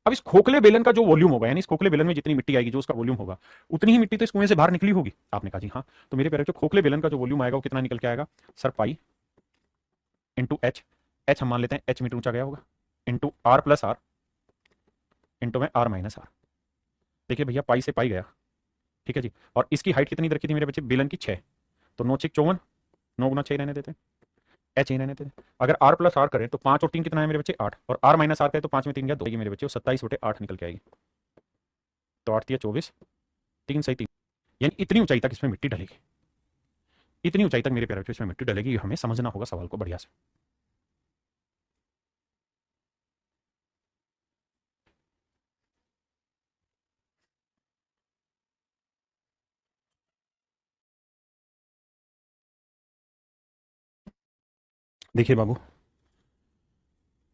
अब इस खोखले बेलन का जो वॉल्यूम होगा, यानी इस खोखले बेलन में जितनी मिट्टी आएगी, जो उसका वॉल्यूम होगा, उतनी ही मिट्टी तो इस कुएं से बाहर निकली होगी। आपने कहा जी हाँ। तो मेरे प्यारे, जो खोखले बेलन का जो वॉल्यूम आएगा वो कितना निकल के आएगा sir? Pi into h, h हम मान लेते हैं एच मीटर ऊंचा गया होगा, into are plus are, into में आर माइनस आर। देखिए भैया पाई से पाई गया, ठीक है जी। और इसकी हाइट कितनी रखी थी मेरे बच्चे? बेलन की 6, तो 9 6 54, 9 गुना 6 रहने देते हैं, एच ही रहने देते हैं। अगर आर प्लस आर करें तो 5 और 3 कितना है मेरे बच्चे? 8, और आर माइनस आर करें तो 5 में 3 गया 2, मेरे बच्चे 27/8 निकल के आएगी। तो 8 या 24, 3 सही 3, यानी इतनी ऊंचाई तक इसमें मिट्टी डलेगी, इतनी ऊंचाई तक मेरे प्यारे बच्चों इसमें मिट्टी डलेगी। ये हमें समझना होगा सवाल को बढ़िया से। देखिए बाबू,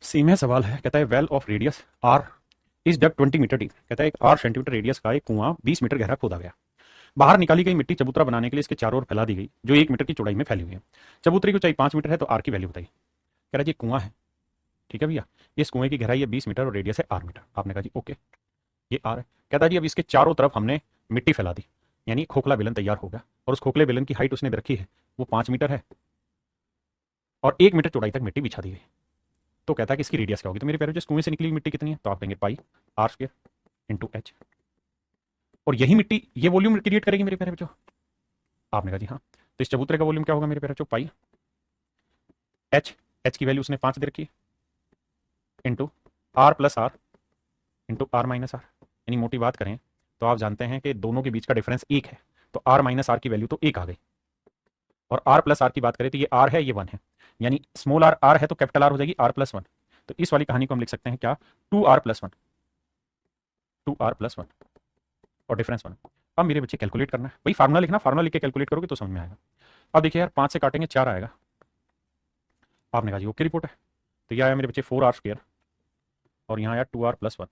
सेम है सवाल है, कहता है well of radius r is dug 20 metre deep. कहता है एक 8 सेंटीमीटर रेडियस का एक कुआं 20 मीटर गहरा खोदा गया। बाहर निकाली गई मिट्टी चबूतरा बनाने के लिए इसके चारों ओर फैला दी गई, जो 1 मीटर की चौड़ाई में फैली हुई है। चबूतरे की ऊंचाई 5 मीटर है, तो आर की वैल्यू बताइए। कह रहा है जी कुआं है, ठीक है भैया, इस कुएं की गहराई है 20 मीटर और रेडियस है आर मीटर। आपने कहा जी ओके, ये आर है। कहता है जी अब इसके चारों तरफ हमने मिट्टी फैला दी, यानी खोखला बेलन तैयार हो गया, और उस खोखले बेलन की हाइट उसने रखी है वो 5 मीटर है, और 1 मीटर चौड़ाई तक मिट्टी बिछा दी गई। तो कहता है कि इसकी रेडियस क्या होगी? तो मेरे प्यारे, जो कुएं से निकली हुई मिट्टी कितनी है? तो आप कहेंगे पाई आर स्क्वायर इंटू एच, और यही मिट्टी ये वॉल्यूम क्रिएट करेगी मेरे प्यारे बच्चों। आपने कहा जी हाँ। तो इस चबूतरे का वॉल्यूम क्या होगा मेरे प्यारे बच्चों? पाई एच, एच की वैल्यू उसने 5 दे रखी है, into are plus are, into are minus r. यानी मोटी बात करें तो आप जानते हैं कि दोनों के बीच का डिफरेंस 1 है, तो आर माइनस आर की वैल्यू तो 1 आ गई। और आर प्लस आर की बात करें तो ये आर है, ये 1 है, यानी स्मॉल आर आर है तो कैपिटल आर हो जाएगी आर प्लस 1। तो इस वाली कहानी को हम लिख सकते हैं क्या? 2r+1, 2r+1, और डिफरेंस 1। अब मेरे बच्चे कैलकुलेट करना है, वही फार्मूला लिखना, फार्मूला लिख के कैलकुलेट करोगे तो समझ में आएगा। अब देखिए यार 5 से काटेंगे 4 आएगा। आपने कहा जी ओके रिपोर्ट है। तो ये आया मेरे बच्चे 4r स्क्वायर, और यहाँ आया 2r+1।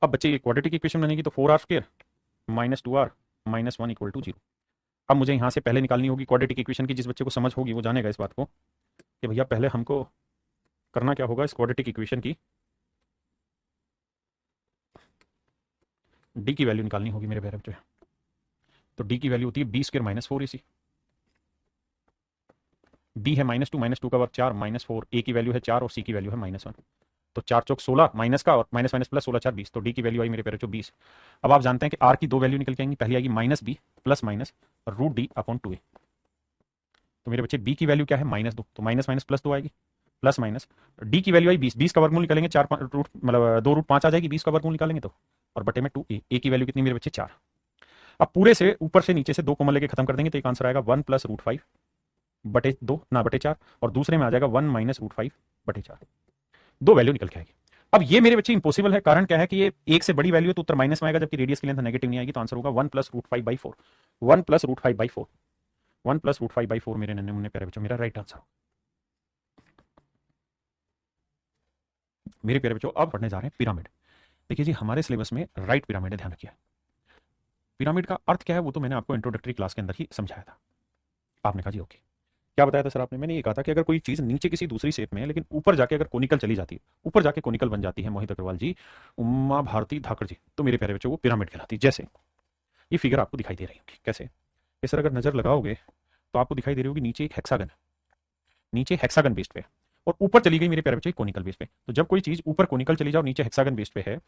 अब बच्चे ये क्वाड्रेटिक इक्वेशन बनेगी, तो 4r square minus 2r minus 1 equal to 0। अब मुझे यहाँ से पहले निकालनी होगी क्वाड्रेटिक इक्वेशन की। जिस बच्चे को समझ होगी वो जानेगा इस बात को कि भैया पहले हमको करना क्या होगा, इस क्वाड्रेटिक इक्वेशन की डी की वैल्यू निकालनी होगी मेरे प्यारे बच्चे। तो डी की वैल्यू होती है B square minus 4ac। B है -2 का वर्ग 4 -4, ए की वैल्यू है 4 और सी की वैल्यू है -1। तो 4 चौक 16 माइनस का, और माइनस माइनस प्लस 16 4 20, तो डी की वैल्यू आई मेरे प्यारे बच्चों 20। अब आप जानते हैं कि आर की दो वैल्यू निकल के आएंगी, पहली आएगी -b प्लस माइनस √d/2a। तो मेरे बच्चे बी की वैल्यू क्या है? -2, तो माइनस माइनस प्लस 2 आएगी, प्लस माइनस डी की वैल्यू आई 20, 20 का वर्गमूल निकालेंगे 4 रूट मतलब 2√5 आ जाएगी 20 का वर्गमूल निकालेंगे तो, और बटे में 2a, ए की वैल्यू कितनी मेरे बच्चे? 4। अब पूरे से ऊपर से नीचे से 2 कॉमन लेके खत्म कर देंगे, तो एक आंसर आएगा 1 + √5 बटे 2 ना बटे 4, और दूसरे में आ जाएगा 1 - √5 बटे 4। दो वैल्यू निकल के आएगी। अब ये मेरे बच्चे इंपॉसिबल है, कारण क्या है कि ये एक से बड़ी वैल्यू है तो उत्तर माइनस में आएगा, जबकि रेडियस की लेंथ नेगेटिव नहीं आएगी, तो आंसर होगा 1 + √5/4, 1 + √5/4, 1 + √5/4 मेरे नन्हे मुन्ने प्यारे बच्चों, मेरा राइट आंसर। मेरे प्यारे बच्चों अब पढ़ने जा रहे हैं पिरामिड। देखिए जी हमारे सिलेबस में राइट पिरामिड है, ध्यान रखिए। पिरामिड का अर्थ क्या है वो तो मैंने आपको इंट्रोडक्टरी क्लास के अंदर ही समझाया था। आपने कहा जी ओके, क्या बताया था सर आपने? मैंने ये कहा था कि अगर कोई चीज नीचे किसी दूसरी शेप में है लेकिन ऊपर जाके अगर कोनिकल चली जाती है, ऊपर जाके कोनिकल बन जाती है, मोहित अग्रवाल जी, उमा भारती धाकड़ जी, तो मेरे प्यारे बच्चों वो पिरामिड कहलाती है। जैसे ये फिगर आपको दिखाई दे रही होगी, कैसे? ये सर अगर नजर लगाओगे तो आपको दिखाई दे रही होगी नीचे एक हेक्सागन, नीचे हेक्सागन बेस्ड पे, और ऊपर चली गई मेरे प्यारे बच्चों कोनिकल बेस पे। तो जब कोई चीज ऊपर कोनिकल चली जाओ नीचे हेक्सागन बेस पे है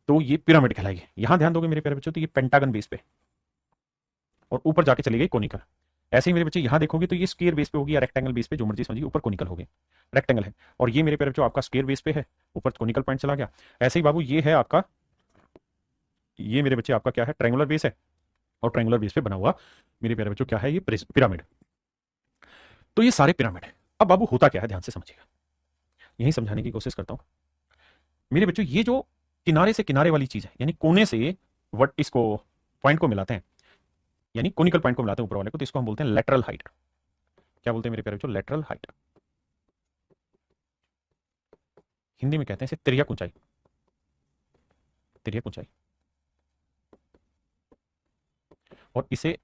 तो ये पिरामिड कहलाएगी। यहां ध्यान दोगे मेरे प्यारे बच्चों तो ये पेंटागन बेस पे, और ऊपर जाके चली गई कोनिकल। ऐसे ही मेरे बच्चे यहां देखोगे तो ये स्क्वायर बेस पे होगी या रेक्टेंगल बेस पे, जो मर्जी समझिए, ऊपर कोनिकल हो गए, रेक्टेंगल है। और ये मेरे प्यारे बच्चों आपका स्क्वायर बेस पे है, ऊपर कोनिकल पॉइंट चला गया। ऐसे ही बाबू ये है आपका, ये मेरे बच्चे आपका क्या है? ट्रायंगुलर बेस है, और ट्रायंगुलर बेस पे बना हुआ मेरे प्यारे बच्चों क्या है? ये पिरामिड। तो ये सारे पिरामिड है। अब बाबू होता क्या है, ध्यान से समझिएगा, यही समझाने की कोशिश करता हूं मेरे बच्चों। ये जो किनारे से किनारे वाली चीज है, यानी कोने से वट इसको पॉइंट को मिलाते हैं, यानी कोनिकल पॉइंट को मिलाते हैं ऊपर वाले को, तो इसको हम बोलते हैं लेटरल हाइट। क्या बोलते हैं मेरे प्यारे बच्चों? Lateral height. हिंदी में कहते हैं इसे तिर्यक ऊंचाई, तिर्यक ऊंचाई। और इसे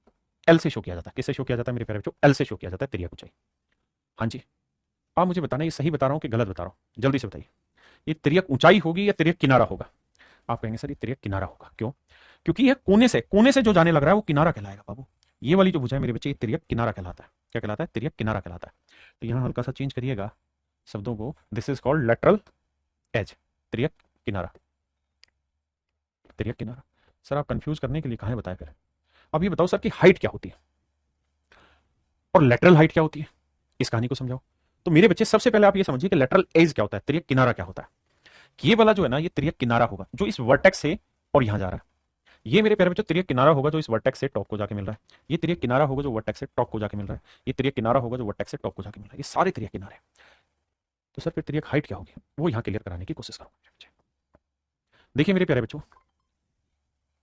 एल से शो किया जाता है। किससे शो किया जाता है मेरे प्यारे बच्चों? एल से शो किया जाता है तिर्यक ऊंचाई। हाँ जी, आप मुझे बताना ये सही बता रहा हूं कि गलत बता रहा हूं, जल्दी से बताइए। ये तिर्यक ऊंचाई होगी या तिर्यक किनारा होगा? आप कहेंगे सर ये तिर्यक किनारा होगा। क्यों? क्योंकि यह कोने से जो जाने लग रहा है वो किनारा कहलाएगा बाबू। ये वाली जो भुजा है मेरे बच्चे, ये तिर्यक किनारा कहलाता है। क्या कहलाता है? तिर्यक किनारा कहलाता है। तो यहां हल्का सा चेंज करिएगा शब्दों को। This is called lateral edge, तिर्यक किनारा, तिर्यक किनारा। सर आप कंफ्यूज करने के लिए कहां बताया फिर? अब ये बताओ सर कि हाइट क्या होती है और लेटरल हाइट क्या होती है, इस कहानी को समझाओ। तो मेरे बच्चे सबसे पहले आप ये समझिए कि लेटरल एज क्या होता है, तिर्यक किनारा क्या होता है। ये वाला जो है ना, ये तिर्यक किनारा होगा जो इस वर्टेक्स से और यहां जा रहा है। ये मेरे प्यारे बच्चों तिर्यक किनारा होगा जो इस वर्टेक्स से टॉप को जाके मिल रहा है। ये तिर्यक किनारा होगा जो वर्टेक्स से टॉप को जाके मिल रहा है। ये तिर्यक किनारा होगा जो वर्टेक्स से टॉप को जाके मिल रहा है। ये सारे तिर्यक किनारे। तो सर फिर तिर्यक हाइट क्या होगी, वो यहां क्लियर कराने की कोशिश करूंगा। देखिए मेरे प्यारे बच्चों,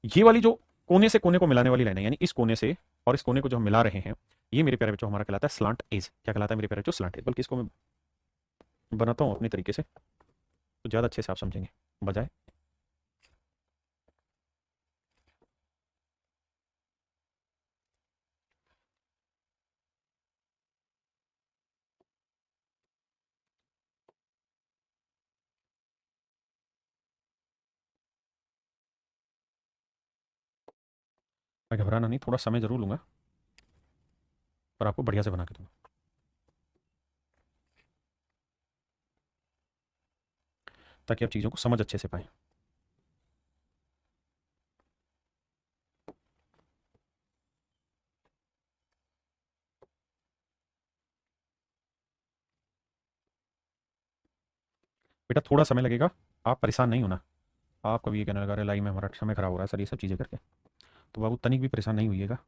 ये वाली जो कोने से कोने को मिलाने वाली लाइन है, यानी इस कोने से और इस कोने को जो हम मिला रहे हैं, ये मेरे प्यारे बच्चों हमारा कहलाता है स्लांट एज। क्या कहलाता है मेरे प्यारे बच्चों? Slant edge. बल्कि इसको मैं बनाता हूं अपने तरीके से तो ज्यादा अच्छे से आप समझेंगे बजाय। मैं घबराना नहीं, थोड़ा समय जरूर लूंगा पर आपको बढ़िया से बना के दूंगा ताकि आप चीजों को समझ अच्छे से पाए। बेटा थोड़ा समय लगेगा, आप परेशान नहीं होना। आप कभी ये कहने लगा रहे लाई में हमारा समय खराब हो रहा है सर ये सब चीजें करके, तो बाबू तनिक भी परेशान नहीं होइएगा।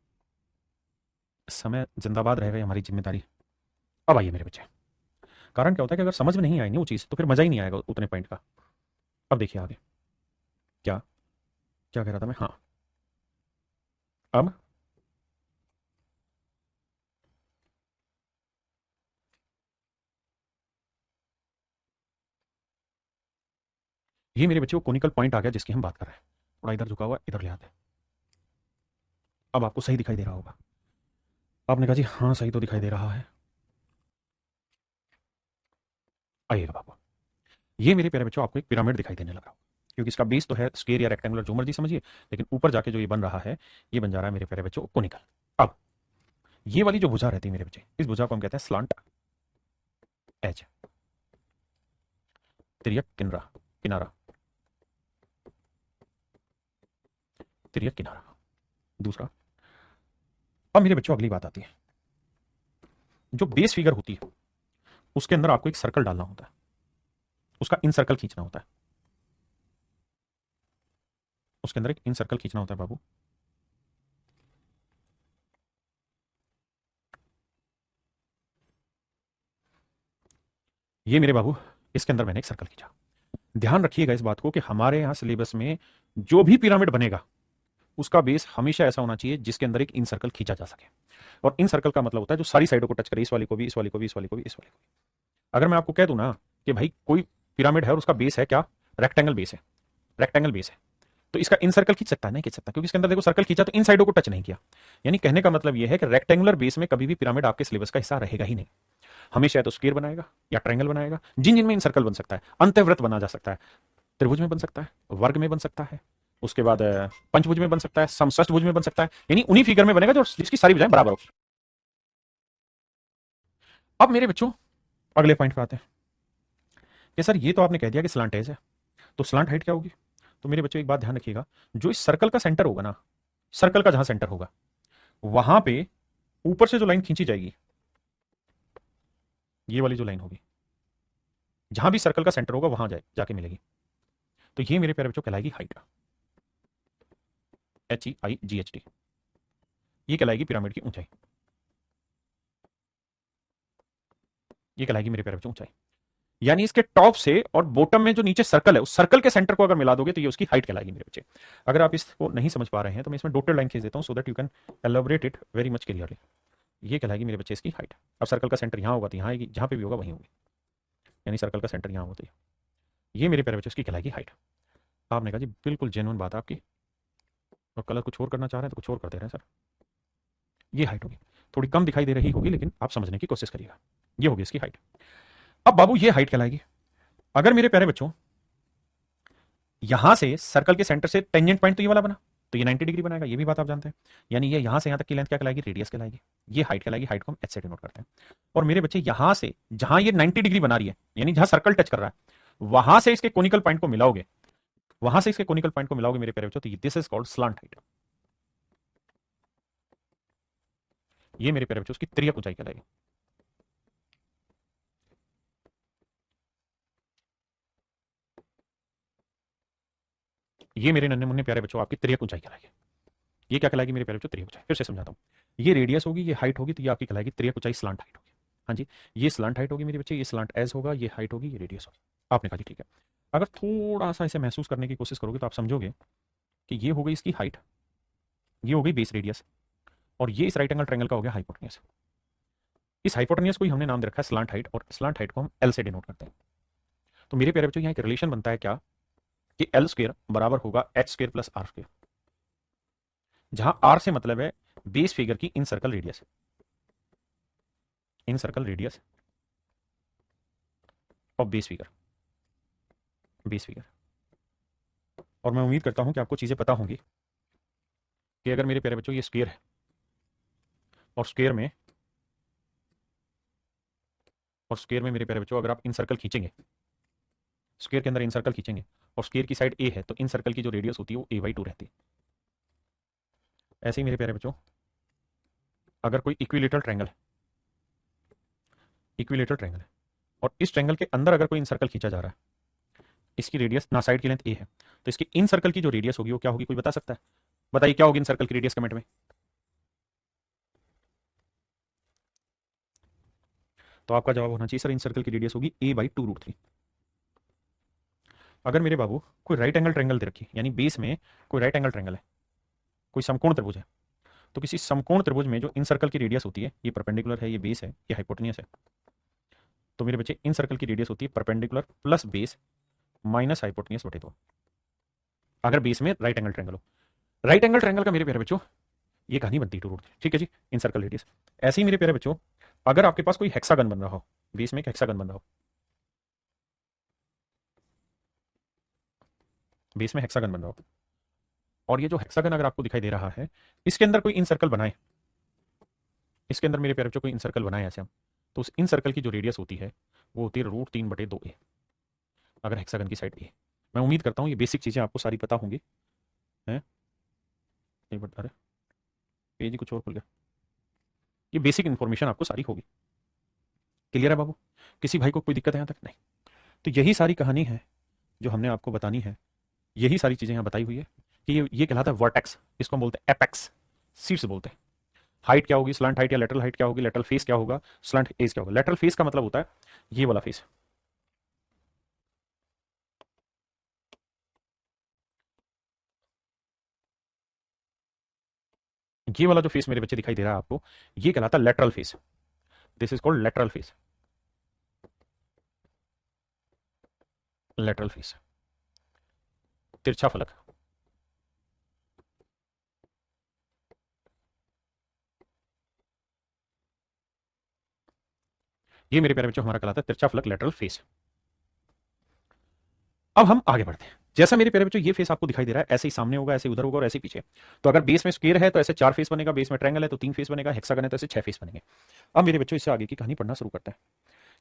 समय जिंदाबाद रहेगा, ये हमारी जिम्मेदारी। अब आइए मेरे बच्चे, कारण क्या होता है कि अगर समझ में नहीं आई ना वो चीज तो फिर मजा ही नहीं आएगा उतने पॉइंट का। अब देखिए आगे क्या क्या कह रहा था मैं। हाँ, अब ये मेरे बच्चे वो कोनिकल पॉइंट आ गया जिसकी हम बात कर रहे हैं। थोड़ा इधर झुका हुआ, इधर ले आते हैं। अब आपको सही दिखाई दे रहा होगा। आपने कहा जी हाँ सही तो दिखाई दे रहा है। आइएगा बाबू, ये मेरे प्यारे बच्चों आपको एक पिरामिड दिखाई देने लगा, क्योंकि इसका बेस तो है स्क्वायर या रेक्टेंगुलर जो मर्जी समझिए, लेकिन ऊपर जाके जो ये बन रहा है ये बन जा रहा है मेरे प्यारे बच्चों कोनिकल। अब ये वाली जो भुजा रहती है मेरे बच्चे, इस भुजा को हम कहते हैं स्लांट एज, तिर्यक किनारा, किनारा, तिर्यक किनारा। दूसरा, अब मेरे बच्चों अगली बात आती है, जो बेस फिगर होती है उसके अंदर आपको एक सर्कल डालना होता है, उसका इन सर्कल खींचना होता है। उसके अंदर एक इन सर्कल खींचना होता है बाबू। ये मेरे बाबू इसके अंदर मैंने एक सर्कल खींचा। ध्यान रखिएगा इस बात को कि हमारे यहां सिलेबस में जो भी पिरामिड बनेगा उसका बेस हमेशा ऐसा होना चाहिए जिसके अंदर एक इन सर्कल खींचा जा सके। और इन सर्कल का मतलब होता है जो सारी साइडों को टच करे, इस वाली को भी, इस वाली को भी, इस वाली को भी, इस वाली को भी। अगर मैं आपको कह दूं ना कि भाई कोई पिरामिड है और उसका बेस है क्या, रेक्टेंगल बेस है, रेक्टेंगल बेस है, तो इसका इन सर्कल खींच सकता है? नहीं खींच सकता, क्योंकि इसके अंदर देखो सर्कल खींचा तो इन साइडों को टच नहीं किया। यानी कहने का मतलब यह है कि रेक्टेंगुलर बेस में कभी भी पिरामिड आपके सिलेबस का हिस्सा रहेगा ही नहीं। हमेशा या तो स्क्वायर बनाएगा या ट्रायंगल बनाएगा, जिन जिनमें इन सर्कल बन सकता है, अंतःवृत्त बना जा सकता है, त्रिभुज में बन सकता है, वर्ग में बन सकता है, उसके बाद पंचभुज में बन सकता है, समषष्टभुज में बन सकता है, यानी उन्हीं फिगर में बनेगा जो जिसकी सारी भुजाएं बराबर हो। अब मेरे बच्चों अगले पॉइंट पे आते हैं कि सर ये तो आपने कह दिया कि स्लांट एज है, तो स्लांट हाइट क्या होगी? तो मेरे बच्चों एक बात ध्यान रखिएगा, जो इस सर्कल का सेंटर होगा ना, सर्कल का जहां सेंटर होगा वहां पे ऊपर से जो लाइन खींची जाएगी, ये वाली जो लाइन होगी, जहां भी सर्कल का सेंटर होगा वहां जाके मिलेगी। तो ये मेरे प्यारे बच्चों कहलाएगी हाइट, HEIGHT। ये कहलाएगी पिरामिड की ऊंचाई, ये कहलाएगी मेरे प्यारे बच्चों ऊंचाई। यानी इसके टॉप से और बॉटम में जो नीचे सर्कल है उस सर्कल के सेंटर को अगर मिला दोगे तो ये उसकी हाइट कहलाएगी मेरे बच्चे। अगर आप इसको नहीं समझ पा रहे हैं तो मैं इसमें डॉटेड लाइन खींच देता हूं so that you can elaborate it very much clearly. ये कहलाएगी मेरे बच्चे इसकी हाइट। अब सर्कल का सेंटर यहां होगा तो यहां आएगी, जहां पे भी होगा वहीं होगी, यानी सर्कल का सेंटर यहां होता है। ये मेरे प्यारे बच्चों इसकी कहलाएगी हाइट। आपने कहा जी बिल्कुल जेन्युइन बात है आपकी, और कलर कुछ और करना चाह रहे हैं तो कुछ और कर दे रहे हैं सर। ये हाइट होगी, थोड़ी कम दिखाई दे रही होगी लेकिन आप समझने की कोशिश करिएगा। ये होगी इसकी हाइट। अब बाबू ये हाइट कहलाएगी। अगर मेरे प्यारे बच्चों यहां से सर्कल के सेंटर से टेंजेंट पॉइंट तो ये वाला बना, तो ये 90 डिग्री बनाएगा, ये भी बात आप जानते हैं। यानी ये यहां से यहां तक की लेंथ क्या कहलाएगी, रेडियस कहलाएगी। ये हाइट कहलाएगी, हाइट को हम एच से डिनोट करते हैं। और मेरे बच्चे यहां से जहां ये 90 डिग्री बना रही है, यानी जहां सर्कल टच कर रहा है, वहां से इसके कोनिकल पॉइंट को मिलाओगे, वहां से इसके कोनिकल पॉइंट को मिलाओगे मेरे प्यारे बच्चों, तो this is called slant height. ये मेरे प्यारे बच्चों उसकी तिर्यक ऊंचाई कहलाएगी। ये मेरे नन्हे मुन्ने प्यारे बच्चों आपकी तिर्यक ऊंचाई कहलाएगी। ये क्या कहलाएगी मेरे प्यारे बच्चों, तिर्यक ऊंचाई। फिर से समझाता हूं, ये रेडियस होगी, ये हाइट होगी, तो ये आपकी कहलाएगी तिर्यक ऊंचाई, स्लांट हाइट होगी। हाँ जी, ये स्लांट हाइट होगी मेरे बच्चे, ये स्लांट एज होगा, ये हाइट होगी, ये रेडियस होगी। आपने कहा जी ठीक है। अगर थोड़ा सा इसे महसूस करने की कोशिश करोगे तो आप समझोगे कि ये हो गई इसकी हाइट, ये हो गई बेस रेडियस, और ये इस राइट एंगल ट्रायंगल का हो गया हाइपोटेन्यूज। इस हाइपोटेन्यूज को ही हमने नाम दे रखा है स्लांट हाइट, और स्लांट हाइट को हम एल से डिनोट करते हैं। तो मेरे प्यारे बच्चों यहाँ एक रिलेशन बनता है क्या, कि एल स्क्वायर बराबर होगा h square plus r square, जहां आर से मतलब है बेस फिगर की incircle radius, incircle radius और बेस फिगर, बेस फिगर। और मैं उम्मीद करता हूं कि आपको चीजें पता होंगी कि अगर मेरे प्यारे बच्चों ये स्क्वायर है, और स्क्वायर में मेरे प्यारे बच्चों अगर आप इन सर्कल खींचेंगे, स्क्वायर के अंदर इन सर्कल खींचेंगे, और स्क्वायर की साइड ए है, तो इन सर्कल की जो रेडियस होती है वो a/2 रहती है। ऐसे ही मेरे प्यारे बच्चों अगर कोई इक्विलेटरल ट्रायंगल है, इक्विलेटरल ट्रायंगल है, और इस ट्रायंगल के अंदर अगर कोई इन सर्कल खींचा जा रहा है, इसकी रेडियस ना साइड की लेंथ ए है, तो इसकी इन सर्कल की जो रेडियस होगी वो क्या होगी, कोई बता सकता है? बताइए क्या होगी इन सर्कल की रेडियस, कमेंट में। तो आपका जवाब होना चाहिए सर इन सर्कल की रेडियस होगी a/2√3। अगर मेरे बाबू कोई राइट एंगल ट्रायंगल दे रखी, यानी बेस में कोई राइट एंगल ट्रायंगल है, कोई समकोण त्रिभुज है, तो किसी समकोण त्रिभुज में जो इन सर्कल की रेडियस होती है, ये परपेंडिकुलर है, ये बेस है, ये हाइपोटेन्यूज है, तो मेरे बच्चे इन सर्कल की रेडियस होती है perpendicular plus base minus hypotenuse बटे 2, अगर बेस में राइट एंगल ट्रायंगल हो। राइट एंगल ट्रायंगल का मेरे प्यारे बच्चों ये कहानी बनती है 2√3, ठीक है जी, इन सर्कल रेडियस। ऐसे ही मेरे प्यारे बच्चों अगर आपके पास कोई हेक्सागन बन रहा हो, बेस में एक हेक्सागन बन रहा हो, बेस में हेक्सागन बन रहा हो, और ये जो हेक्सागन अगर आपको दिखाई दे रहा है, इसके अंदर कोई इन सर्कल बनाए, इसके अंदर मेरे प्यारे बच्चों कोई इन सर्कल बनाए ऐसे हम, तो उस इन सर्कल की जो रेडियस होती है वो होती है √3/2a, अगर हेक्सागन की साइड ए। मैं उम्मीद करता हूं ये बेसिक चीजें आपको सारी पता होंगी, हैं? एक बार अरे पेज ही कुछ और खुल गया। ये बेसिक इन्फॉर्मेशन आपको सारी होगी। क्लियर है बाबू? किसी भाई को कोई दिक्कत है यहाँ तक? नहीं। तो यही सारी कहानी है जो हमने आपको बतानी है, यही सारी चीजें यहाँ बताई हुई है कि ये कहलाता है वर्टेक्स, इसको हम बोलते हैं एपेक्स, शीर्ष बोलते हैं। हाइट क्या होगी, स्लंट हाइट या लेटरल हाइट क्या होगी, लेटरल फेस क्या होगा, स्लंट एज क्या होगा। लेटरल फेस का मतलब होता है ये वाला फेस, ये वाला जो फेस मेरे बच्चे दिखाई दे रहा है आपको, ये कहलाता है lateral face. This is called lateral face, lateral face, तिरछा फलक। ये मेरे प्यारे बच्चों हमारा कहलाता है तिरछा फलक, लेटरल फेस। अब हम आगे बढ़ते हैं। जैसा मेरे प्यारे बच्चों ये फेस आपको दिखाई दे रहा है, ऐसे ही सामने होगा, ऐसे उधर होगा और ऐसे पीछे। तो अगर बेस में स्क्वायर है तो ऐसे 4 फेस बनेगा, बेस में ट्रायंगल है तो 3 फेस बनेगा, हेक्सागन है तो ऐसे 6 फेस बनेंगे। अब मेरे बच्चों इससे आगे की कहानी पढ़ना शुरू करते हैं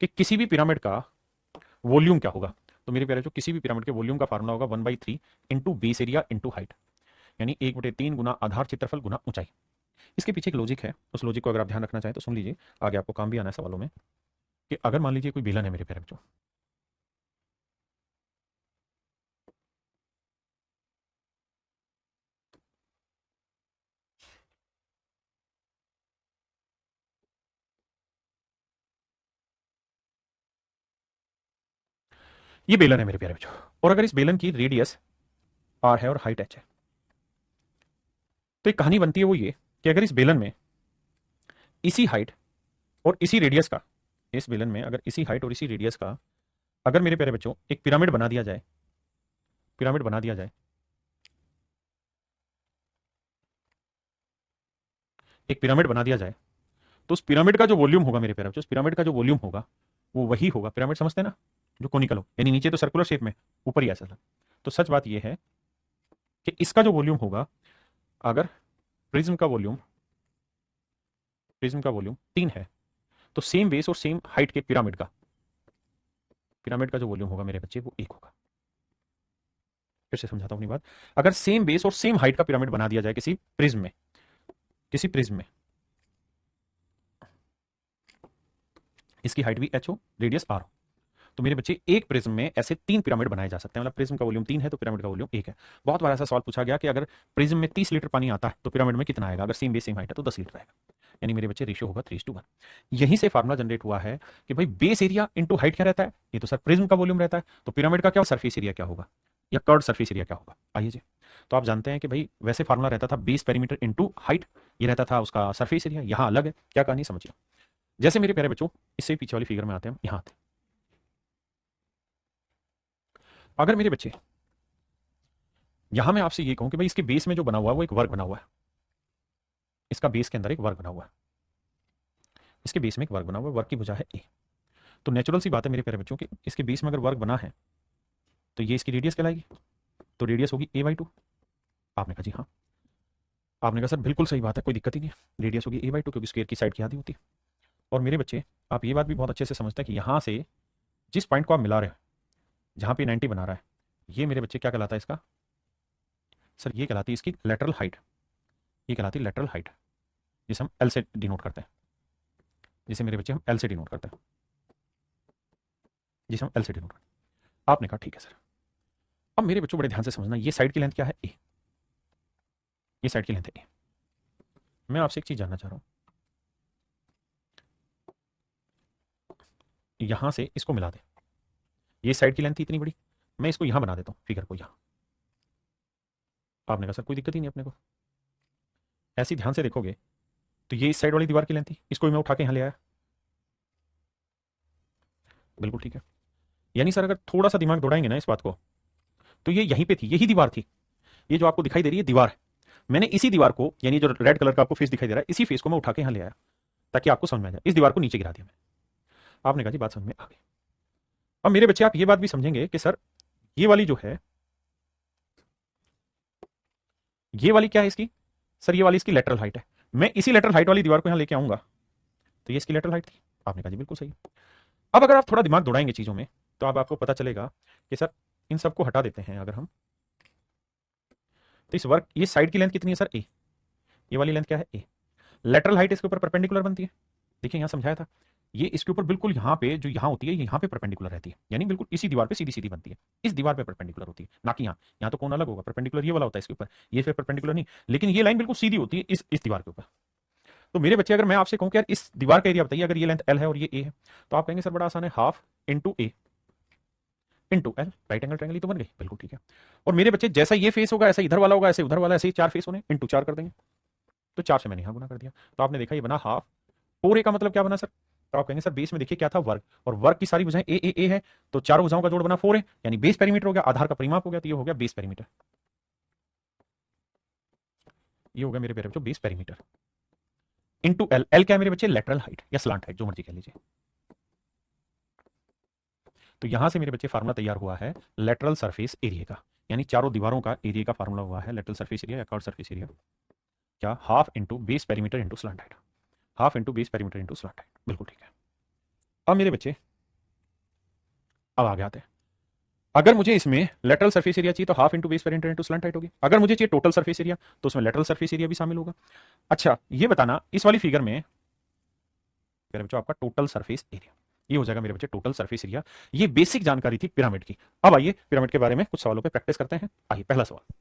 कि किसी भी पिरामिड का वॉल्यूम क्या होगा। तो मेरे प्यारे बच्चों किसी भी पिरामिड के वॉल्यूम का फार्मूला होगा 1/3 into base area into height, यानी 1/3 गुना आधार क्षेत्रफल गुना ऊंचाई। इसके पीछे एक लॉजिक है, उस लॉजिक को अगर आप ध्यान रखना चाहें तो सुन लीजिए, आगे आपको काम भी आना है सवालों में। कि अगर मान लीजिए कोई बेलन है मेरे प्यारे बच्चों, ये बेलन है मेरे प्यारे बच्चों, और अगर इस बेलन की रेडियस आर है और हाइट एच है, तो एक कहानी बनती है वो ये कि अगर इस बेलन में इसी हाइट और इसी रेडियस का, इस बेलन में अगर इसी हाइट और इसी रेडियस का अगर मेरे प्यारे बच्चों एक पिरामिड बना दिया जाए, पिरामिड बना दिया जाए, एक पिरामिड बना दिया जाए, तो उस पिरामिड का जो वॉल्यूम होगा मेरे प्यारे बच्चों, उस पिरामिड का जो वॉल्यूम होगा वो वही होगा, पिरामिड समझते हैं ना, जो कोनिकल हो, यानी नीचे तो सर्कुलर शेप में, ऊपर ही ऐसा था। तो सच बात यह है कि इसका जो वॉल्यूम होगा, अगर प्रिज्म का वॉल्यूम, प्रिज्म का वॉल्यूम 3 है, तो सेम बेस और सेम हाइट के पिरामिड का, पिरामिड का जो वॉल्यूम होगा मेरे बच्चे वो 1 होगा। फिर से समझाता हूं अपनी बात। अगर सेम बेस और सेम हाइट का पिरामिड बना दिया जाए किसी प्रिज्म में, किसी प्रिज्म में, इसकी हाइट भी h हो, रेडियस r हो, तो मेरे बच्चे एक प्रिज्म में ऐसे 3 पिरामिड बनाए जा सकते हैं। मतलब प्रिज्म का वॉल्यूम 3 है तो पिरामिड का वॉल्यूम 1 है। बहुत बार ऐसा सवाल पूछा गया कि अगर प्रिज्म में 30 लीटर पानी आता है तो पिरामिड में कितना आएगा, अगर सेम बेस सेम हाइट है तो 10 लीटर आएगा। यानी मेरे बच्चे रेशियो होगा 3:1। यहीं से फार्मूला जनरेट हुआ है कि भाई बेस एरिया इंटू हाइट क्या रहता है, ये तो सर प्रिज्म का वॉल्यूम रहता है, तो पिरामिड का क्या सरफेस एरिया क्या होगा, या कर्व सरफेस एरिया क्या होगा। आइए जी, तो आप जानते हैं कि भाई वैसे फार्मूला रहता था बेस पेरीमीटर इंटू हाइट, ये रहता था उसका सरफेस एरिया, यहां अलग है। क्या कहानी समझिए। जैसे मेरे प्यारे बच्चों इससे पीछे वाली फिगर में आते हैं, यहां आते हैं। अगर मेरे बच्चे यहां मैं आपसे ये कहूं कि भाई इसके बेस में जो बना हुआ है वो एक वर्ग बना हुआ है, इसका बेस के अंदर एक वर्ग बना हुआ है, इसके बेस में एक वर्ग बना हुआ है, वर्ग की भुजा है ए। तो नेचुरल सी बात है मेरे प्यारे बच्चों कि इसके बेस में अगर वर्ग बना है तो ये इसकी रेडियस कहलाएगी, तो रेडियस होगी a/2। आपने कहा जी हाँ, आपने कहा सर बिल्कुल सही बात है, कोई दिक्कत ही नहीं है, रेडियस होगी a/2 क्योंकि स्क्वायर की साइड की आधी होती है। और मेरे बच्चे आप ये बात भी बहुत अच्छे से समझते हैं कि यहां से जिस पॉइंट को आप मिला रहे हैं, जहां पे 90 बना रहा है, ये मेरे बच्चे क्या कहलाता है इसका, सर ये कहलाती है इसकी लेटरल हाइट, ये कहलाती है लेटरल हाइट, जिसे हम एल से डिनोट करते हैं, जिसे मेरे बच्चे हम एल से डिनोट करते हैं, जिसे हम एल से डिनोट करते हैं। आपने कहा ठीक है सर। अब मेरे बच्चों बड़े ध्यान से समझना, ये साइड की लेंथ क्या है, ए, ये साइड की लेंथ है ए। मैं आपसे एक चीज जानना चाह रहा हूं, यहां से इसको मिला दे, ये साइड की लेंथ थी इतनी बड़ी, मैं इसको यहां बना देता हूं, फिगर को यहां। आपने कहा सर कोई दिक्कत ही नहीं अपने को। ऐसी ध्यान से देखोगे तो ये इस साइड वाली दीवार की लेंथ थी, इसको भी मैं उठा के यहां ले आया, बिल्कुल ठीक है। यानी सर अगर थोड़ा सा दिमाग दौड़ाएंगे ना इस बात को, तो ये यहीं पे थी, यही दीवार थी, ये जो आपको दिखाई दे रही है दीवार है, मैंने इसी दीवार को, यानी जो रेड कलर का आपको फेस दिखाई दे रहा है, इसी फेस को मैं उठा के यहां ले आया ताकि आपको समझ में आ जाए, इस दीवार को नीचे गिरा दिया मैं। आपने कहा जी बात समझ में आ गई। अब मेरे बच्चे आप ये बात भी समझेंगे कि सर ये वाली जो है, ये वाली क्या है इसकी, सर ये वाली इसकी लेटरल हाइट है, मैं इसी लेटरल हाइट वाली दीवार को यहां लेके आऊंगा, तो ये इसकी लेटरल हाइट थी। आपने कहा जी बिल्कुल सही। अब अगर आप थोड़ा दिमाग दौड़ाएंगे चीजों में तो अब आपको पता चलेगा कि सर इन सबको हटा देते हैं अगर हम, तो इस वर्ग, ये साइड की लेंथ कितनी है सर, ए, ये वाली लेंथ क्या है, ए, लेटरल हाइट इसके ऊपर परपेंडिकुलर बनती है, देखिए यहां समझाया था, ये इसके ऊपर बिल्कुल यहां पे जो यहां होती है ये यहां पे परपेंडिकुलर रहती है, यानी बिल्कुल इसी दीवार पे सीधी सीधी बनती है, इस दीवार पे परपेंडिकुलर होती है, ना कि यहां तो कौन अलग होगा, परपेंडिकुलर ये वाला होता है इसके ऊपर, ये फिर परपेंडिकुलर नहीं, लेकिन ये लाइन बिल्कुल सीधी होती है इस दीवार के ऊपर। तो मेरे बच्चे अगर मैं आपसे कहूं कि यार इस दीवार का एरिया बताइए, अगर ये लेंथ एल है और ये ए है, तो आप कहेंगे सर बड़ा आसान है, half into A into L, right angle triangle, तो बन गई, बिल्कुल ठीक है। और मेरे बच्चे जैसा ये फेस होगा ऐसा इधर वाला होगा, ऐसे उधर वाला, ऐसे ही 4 फेस होने, इंटू 4 कर देंगे, तो 4 से मैंने यहां गुना कर दिया, तो आपने देखा ये बना हाफ। 4a का मतलब क्या बना सर, तो आप कहेंगे सर बेस में देखिए क्या था, वर्ग, और वर्ग की सारी भुजाएं ए है, तो चारों भुजाओं का जोड़ बना 4 है, यानी बेस पेरीमीटर हो गया, आधार का परिमाप हो गया, तो ये हो गया बेस पेरीमीटर, ये हो गया मेरे प्यारे बच्चों base perimeter into L, L क्या है मेरे बच्चे, लेटरल हाइट या स्लांट हाइट जो मर्जी कह लीजिए। तो यहां से मेरे बच्चे फार्मूला तैयार हुआ है लेटरल सरफेस एरिया का, यानी चारों दीवारों का एरिया का फार्मूला हुआ है लेटरल सरफेस एरिया या कर्व सरफेस एरिया, क्या, half into base perimeter into slant height, half into base perimeter into slant height, बिल्कुल ठीक है। अब मेरे बच्चे अब आगे आते हैं, अगर मुझे इसमें लेटरल सरफेस एरिया चाहिए तो half into base perimeter into slant height होगी, अगर मुझे चाहिए टोटल सरफेस एरिया तो उसमें लेटरल सरफेस एरिया भी शामिल होगा। अच्छा ये बताना इस वाली फिगर में मेरे बच्चों आपका टोटल सरफेस एरिया, ये हो जाएगा मेरे बच्चे टोटल सरफेस एरिया। ये बेसिक जानकारी थी पिरामिड की। अब आइए पिरामिड के बारे में कुछ सवालों पे प्रैक्टिस करते हैं। आइए पहला सवाल,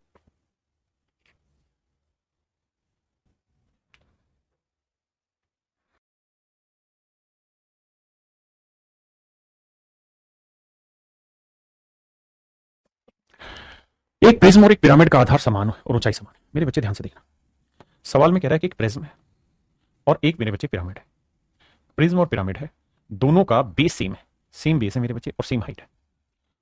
एक प्रिज्म और एक पिरामिड का आधार समान और ऊंचाई समान है। मेरे बच्चे ध्यान से देखना, सवाल में कह रहा है कि एक प्रिज्म है और एक मेरे बच्चे पिरामिड है, प्रिज्म और पिरामिड है, दोनों का बेस सेम है, सेम बेस है मेरे बच्चे और सेम हाइट है,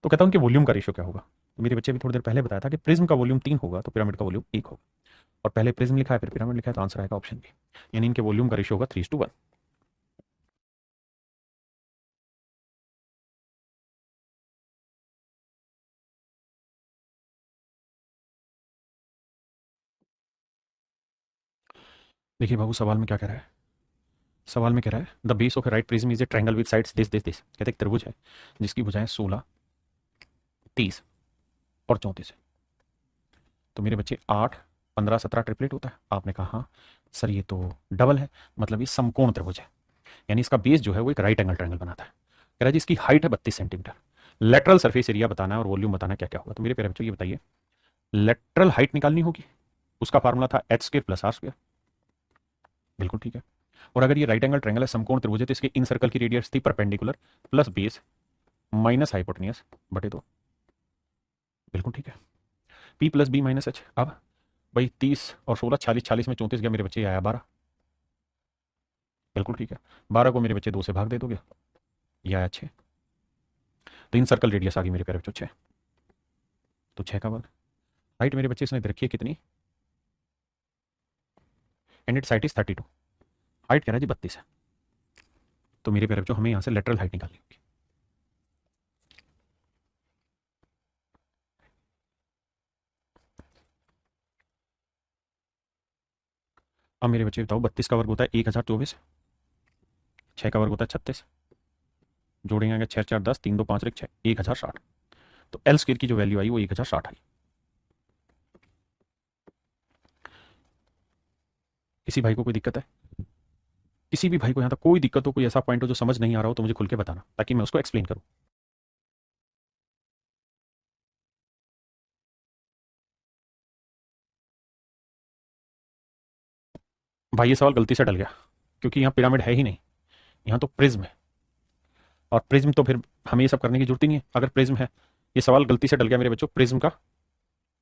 तो कहता हूं कि वॉल्यूम का रेशियो क्या होगा। तो मेरे बच्चे अभी थोड़ी देर पहले बताया था कि प्रिज्म का वॉल्यूम 3 होगा तो पिरामिड का वॉल्यूम 1 होगा, और पहले प्रिज्म लिखा है फिर पिरामिड लिखा है, तो आंसर आएगा ऑप्शन बी, यानी इनके वॉल्यूम का रेशियो होगा 3:1। देखिए बाबू सवाल में क्या कह रहा है, सवाल में कह रहा है the base of a right prism is a triangle with sides this this this, कहते एक त्रिभुज है जिसकी भुजाएं 16, 30 और 34 है। तो मेरे बच्चे 8, 15, 17 ट्रिपलेट होता है। आपने कहा हाँ सर ये तो डबल है, मतलब ये समकोण त्रिभुज है, यानी इसका बेस जो है वो एक राइट एंगल ट्रायंगल बनाता है। कह रहा है जी इसकी हाइट है 32 सेंटीमीटर, लेटरल सरफेस एरिया बताना है और वॉल्यूम बताना है क्या क्या होगा। तो मेरे प्यारे बच्चों ये बताइए, लेटरल हाइट निकालनी होगी, उसका फार्मूला था h square plus r square, बिल्कुल ठीक है। और अगर ये राइट एंगल ट्रायंगल है समकोण त्रिभुज है तो इसके इन सर्कल की रेडियस थी perpendicular plus base minus hypotenuse बटे 2, बिल्कुल ठीक है। P plus b minus h, अब भाई 30 और 16 40, 40 में 34 गया मेरे बच्चे, आया 12, बिल्कुल ठीक है। 12 को मेरे बच्चे 2 से भाग दे दोगे, ये आया 6, तो इन सर्कल रेडियस आ गई मेरे प्यारे बच्चों 6, तो 6 का वर्ग। हाइट मेरे बच्चे इसने रखी है कितनी, and it's height is 32, height कह रहा है जी 32 है, तो मेरे प्यारे बच्चों हमें यहाँ से लेटरल हाइट निकालनी होगी। अब मेरे बच्चे बताओ 32 का वर्ग होता है 1024, 6 का वर्ग होता है 36, जोड़ेंगे अगर 6 4 10, 3 2 5 6, 1060, तो एल स्क्वायर की जो वैल्यू आई वो 1060 आई। किसी भाई को कोई दिक्कत है, किसी भी भाई को यहाँ तक कोई दिक्कत हो, कोई ऐसा पॉइंट हो जो समझ नहीं आ रहा हो तो मुझे खुल के बताना ताकि मैं उसको एक्सप्लेन करूँ। भाई ये सवाल गलती से डल गया क्योंकि यहाँ पिरामिड है ही नहीं, यहाँ तो प्रिज्म है, और प्रिज्म तो फिर हमें ये सब करने की जरूरत ही नहीं है अगर प्रिज्म है। ये सवाल गलती से डल गया मेरे बच्चों प्रिज्म का।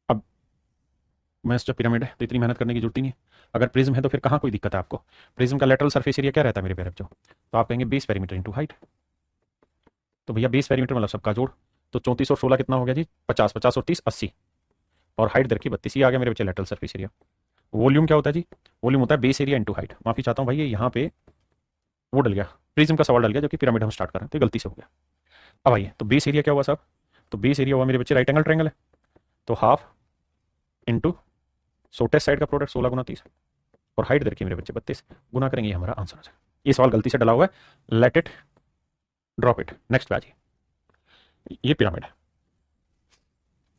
अब मैं जब पिरामिड है तो इतनी मेहनत करने की जरूरत ही नहीं है, अगर प्रिज्म है तो फिर कहाँ कोई दिक्कत है आपको। प्रिज्म का लेटरल सरफेस एरिया क्या रहता है मेरे प्यारे बच्चों, तो आप कहेंगे बेस पेरीमीटर इंटू हाइट, तो भैया बेस पेरीमीटर मतलब सबका जोड़, तो 34 और 16 कितना हो गया जी 50, 50 और 30 80, और हाइट दर की 32 ही आ गया मेरे बच्चे लेटरल सरफेस एरिया। वॉल्यूम क्या होता है जी, वॉल्यूम होता है बेस एरिया इंटू हाइट। माफी चाहता हूँ भाई ये यहाँ पे वो डल गया, प्रिज्म का सवाल डल गया जबकि पिरामिड हम स्टार्ट कर रहे हैं तो गलती से हो गया। अब आइए तो बेस एरिया क्या हुआ साहब, तो बेस एरिया हुआ मेरे बच्चे राइट एंगल ट्रायंगल है, तो हाफ इंटू शॉर्टेस्ट साइड का प्रोडक्ट 16 गुना 30, और हाइट दर की मेरे बच्चे 32 गुना करेंगे, हमारा आंसर आ जाएगा। ये सवाल गलती से डला हुआ है, let it drop it, next पे आ जाइए। ये पिरामिड है,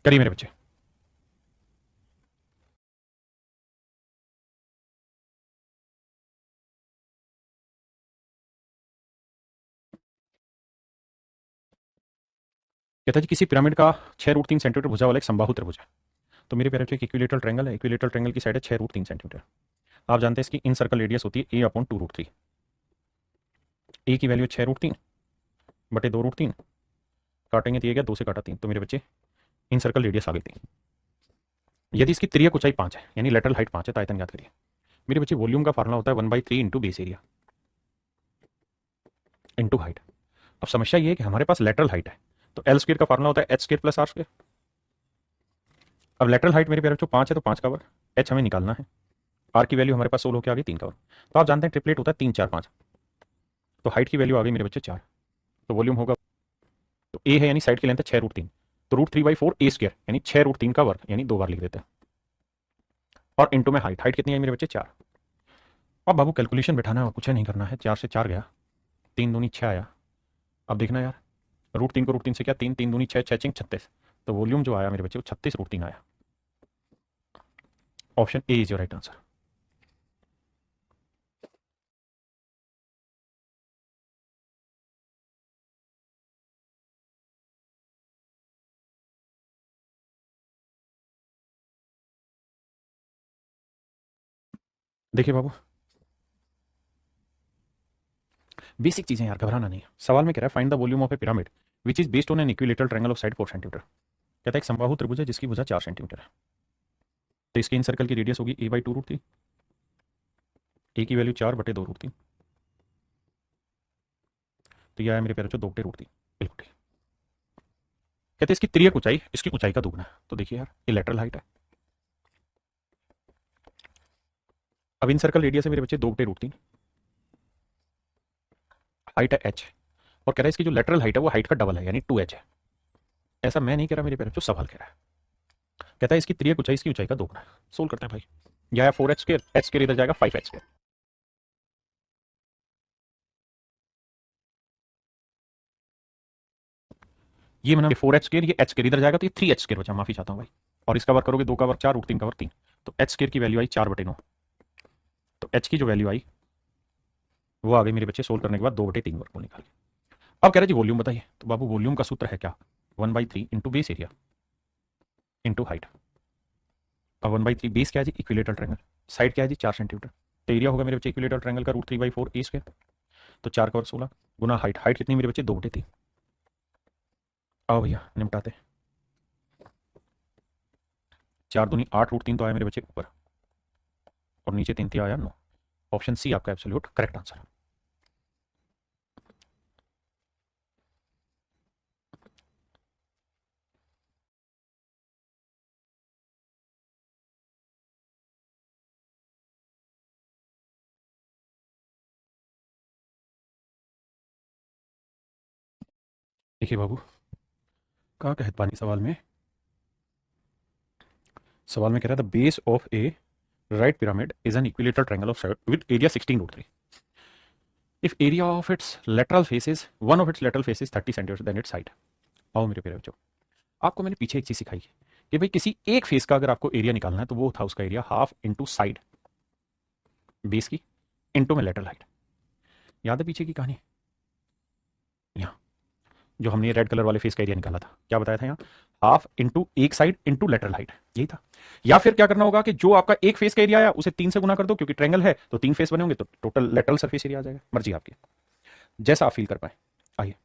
करिए मेरे बच्चे। कहता है जी किसी पिरामिड का 6√3 सेंटीमीटर भुजा वाला एक समबाहु त्रिभुज है। तो मेरे प्यारे बच्चे एक इक्विलेटरल ट्रायंगल है, इक्विलेटरल ट्रायंगल की साइड है 6√3 सेंटीमीटर। आप जानते हैं इसकी इन सर्कल रेडियस होती है a/2√3, ए की वैल्यू 6√3 बटे 2√3, काटेंगे तो ये गया 2 से काटा 3, तो मेरे बच्चे इन सर्कल रेडियस आ गई 3। यदि इसकी त्रियक ऊंचाई 5 है यानी लेटरल हाइट 5 है तो आयतन याद करिए। मेरे बच्चे वॉल्यूम का फार्मूला होता है 1/3 into base area into height. अब समस्या ये है कि हमारे पास लेटरल हाइट है, तो एल स्क्वायर का फार्मूला होता है h square plus r square. अब लेटरल हाइट मेरे प्यारे बच्चों 5 है तो 5 का वर्ग, एच हमें निकालना है, आर की वैल्यू हमारे पास 16 होकर आ गई 3 का वर्ग। तो आप जानते हैं ट्रिपलेट होता है 3 4 5, तो हाइट की वैल्यू आ गई मेरे बच्चे 4, तो वॉल्यूम होगा, तो ए है यानी साइड की लेंथ है 6√3, तो √3/4 ए स्क्वायर यानी 6√3 का वर्ग, यानी 2 बार लिख देते हैं, और इंटू में हाइट, हाइट कितनी है मेरे बच्चे 4। अब बाबू कैलकुलेशन बैठाना है और कुछ नहीं करना है, 4 से 4 गया, 3 दूनी 6 आया। अब देखना यार √3 को √3 से क्या 3, 3 दूनी 6, 6 चिंग 36, तो वॉल्यूम जो आया मेरे बच्चे वो 36√3 आया। Option A is your right answer. देखिए बाबू बेसिक चीजें यार, घबराना नहीं है। सवाल में कह रहा है find the volume of A pyramid which is based on an equilateral triangle of side 4 centimetre. कहता है एक समबाहु त्रिभुज है जिसकी भुजा 4 सेंटीमीटर है, तो इसके इन सर्कल की रेडियस होगी a/2√3, ए की वैल्यू 4 बटे 2√3, तो यह आया मेरे प्यारे बच्चों 2 बटे √3। बिल्कुल ठीक। कहते हैं इसकी तिर्यक ऊंचाई इसकी ऊंचाई का दुगना है। तो देखिए यार ये लेटरल हाइट है। अब इन सर्कल रेडियस है मेरे बच्चे 2/√3, हाइट है h, और कह रहा है इसकी जो लेटरल हाइट है वो हाइट का डबल है यानी 2h है। ऐसा मैं नहीं कह रहा मेरे पेरेंट्स, जो सवाल कह रहा है। कहता है इसकी तिर्यक ऊंचाई इसकी ऊंचाई का दोगुना है। सोल्व करते हैं भाई। यह है 4h², h² इधर जाएगा 5h²। ये मैंने 4h², ये h² इधर जाएगा तो ये 3h² बचा, माफी चाहता हूँ भाई। और इसका वर्क करोगे 2 का वर्क 4, √3 का वर्क 3, तो h² की वैल्यू आई 4/9। तो h की जो वैल्यू आई वो आ गई मेरे बच्चे सोल्व करने के बाद 2/3 वर्ग को निकाल के। अब कह रहे जी वॉल्यूम बताइए, तो बाबू वॉल्यूम का सूत्र है क्या, 1/3 into base area into height. अब 1/3 बेस क्या है जी, इक्विलेटरल ट्रायंगल, साइड क्या है जी 4 सेंटीमीटर, तो एरिया होगा मेरे बच्चे इक्विलेटरल ट्रायंगल का √3/4 a², तो 4 का वर्ग 16 गुना हाइट, हाइट कितनी मेरे बच्चे 2/3। आओ भैया निपटाते, 4 दूनी 8, √3 तो आया मेरे बच्चे ऊपर, और नीचे 3 आया 9। ऑप्शन सी आपका एब्सोल्यूट करेक्ट आंसर। देखिए बाबू कहाँ का है पानी, सवाल में कह रहा था base of a right pyramid is an equilateral triangle of with area 16√3 if area of its lateral faces one of its lateral faces 30 centimetre then its side. आओ मेरे प्यारे बच्चों, आपको मैंने पीछे एक चीज सिखाई है कि भाई किसी एक फेस का अगर आपको एरिया निकालना है तो वो था उसका area half into side base की इंटू में लेटरल हाइट। याद है पीछे की कहानी, यहाँ जो हमने रेड कलर वाले फेस का एरिया निकाला था, क्या बताया था यहाँ, हाफ इंटू एक साइड इंटू लेटरल हाइट, यही था। या फिर क्या करना होगा कि जो आपका एक फेस का एरिया आया उसे 3 से गुना कर दो, क्योंकि ट्रायंगल है तो 3 फेस बने होंगे तो टोटल लेटरल सरफेस एरिया आ जाएगा। मर्जी आपकी, जैसा आप फील कर पाए। आइए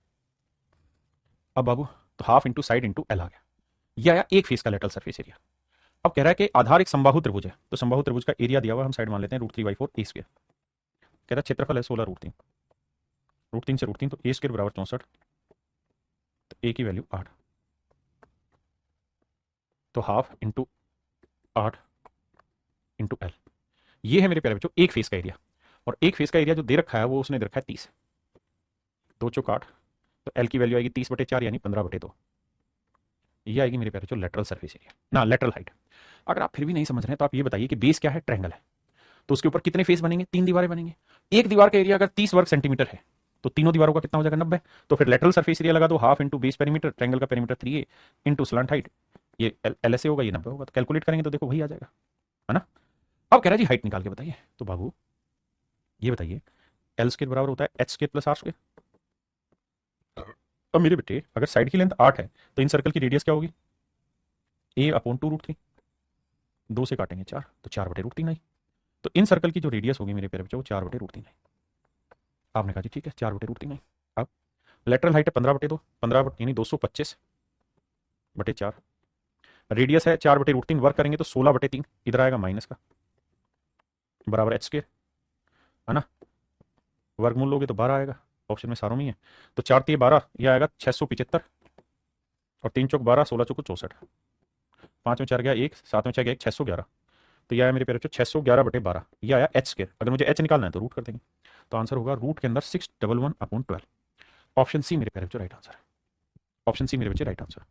अब बाबू, तो half into side into L आ गया, यह आया एक फेस का लेटरल सरफेस एरिया। अब कह रहा है कि आधार एक समबाहु त्रिभुज है, तो समबाहु त्रिभुज का एरिया दिया हुआ हम साइड मान लेते हैं √3/4 a²। कह रहा है क्षेत्रफल है 16√3, √3 से √3 तो a² बराबर 64, तो a की वैल्यू 8, तो हाफ इंटू 8 इंटू एल। ये है मेरे प्यारे बच्चों एक फेस का एरिया, और एक फेस का एरिया जो दे रखा है वो उसने दे रखा है 30, 2 चौक 8, तो एल की वैल्यू आएगी 30/4 यानी 15/2। ये आएगी मेरे प्यारे बच्चों लेटरल सरफेस एरिया ना लेटरल हाइट। अगर आप फिर भी नहीं समझ रहे हैं तो आप ये बताइए कि बेस क्या है, ट्रायंगल है, तो उसके ऊपर कितने फेस बनेंगे, 3 दीवारें बनेंगे। एक दीवार का एरिया अगर 30 वर्ग सेंटीमीटर है तो तीनों दीवारों का कितना हो जाएगा 90, तो फिर लेटरल सरफेस एरिया लगा दो half into base perimeter, triangle का perimeter 3a into slant height, ये एल एस ए होगा, ये 90 होगा, तो कैलकुलेट करेंगे तो देखो वही आ जाएगा, है ना। अब कह रहा है जी हाइट निकाल के बताइए, तो बाबू ये बताइए एल² बराबर होता है h² + r²। अब मेरे बेटे अगर साइड की लेंथ 8 है तो इन सर्कल की रेडियस क्या होगी, a/2√3, 2 से काटेंगे 4, तो 4/√3 आई। तो इन सर्कल की जो रेडियस होगी मेरे प्यारे बच्चों वो 4/√3 आई। आपने कहा जी ठीक है 4/√3 आई। अब लेटरल हाइट है 15/2, 15 यानी 225/4, रेडियस है 4/√3, वर्क करेंगे तो 16/3 इधर आएगा माइनस का, बराबर h², है ना। वर्गमूल लोगे तो 12 आएगा, ऑप्शन में सारों में ही है, तो 4 × 12 ये आएगा 675, और 3 चौक 12, 16 चौक 64, 5 में 4 गया 1, 7 में 6 गया 1, 611, तो यह आया मेरे प्यारे बच्चों 611/12, ये आया h²। अगर मुझे h निकालना है तो रूट कर देंगे, तो आंसर होगा रूट के अंदर 611/12। ऑप्शन सी मेरे प्यारे बच्चों राइट आंसर है, ऑप्शन सी मेरे बच्चे राइट आंसर।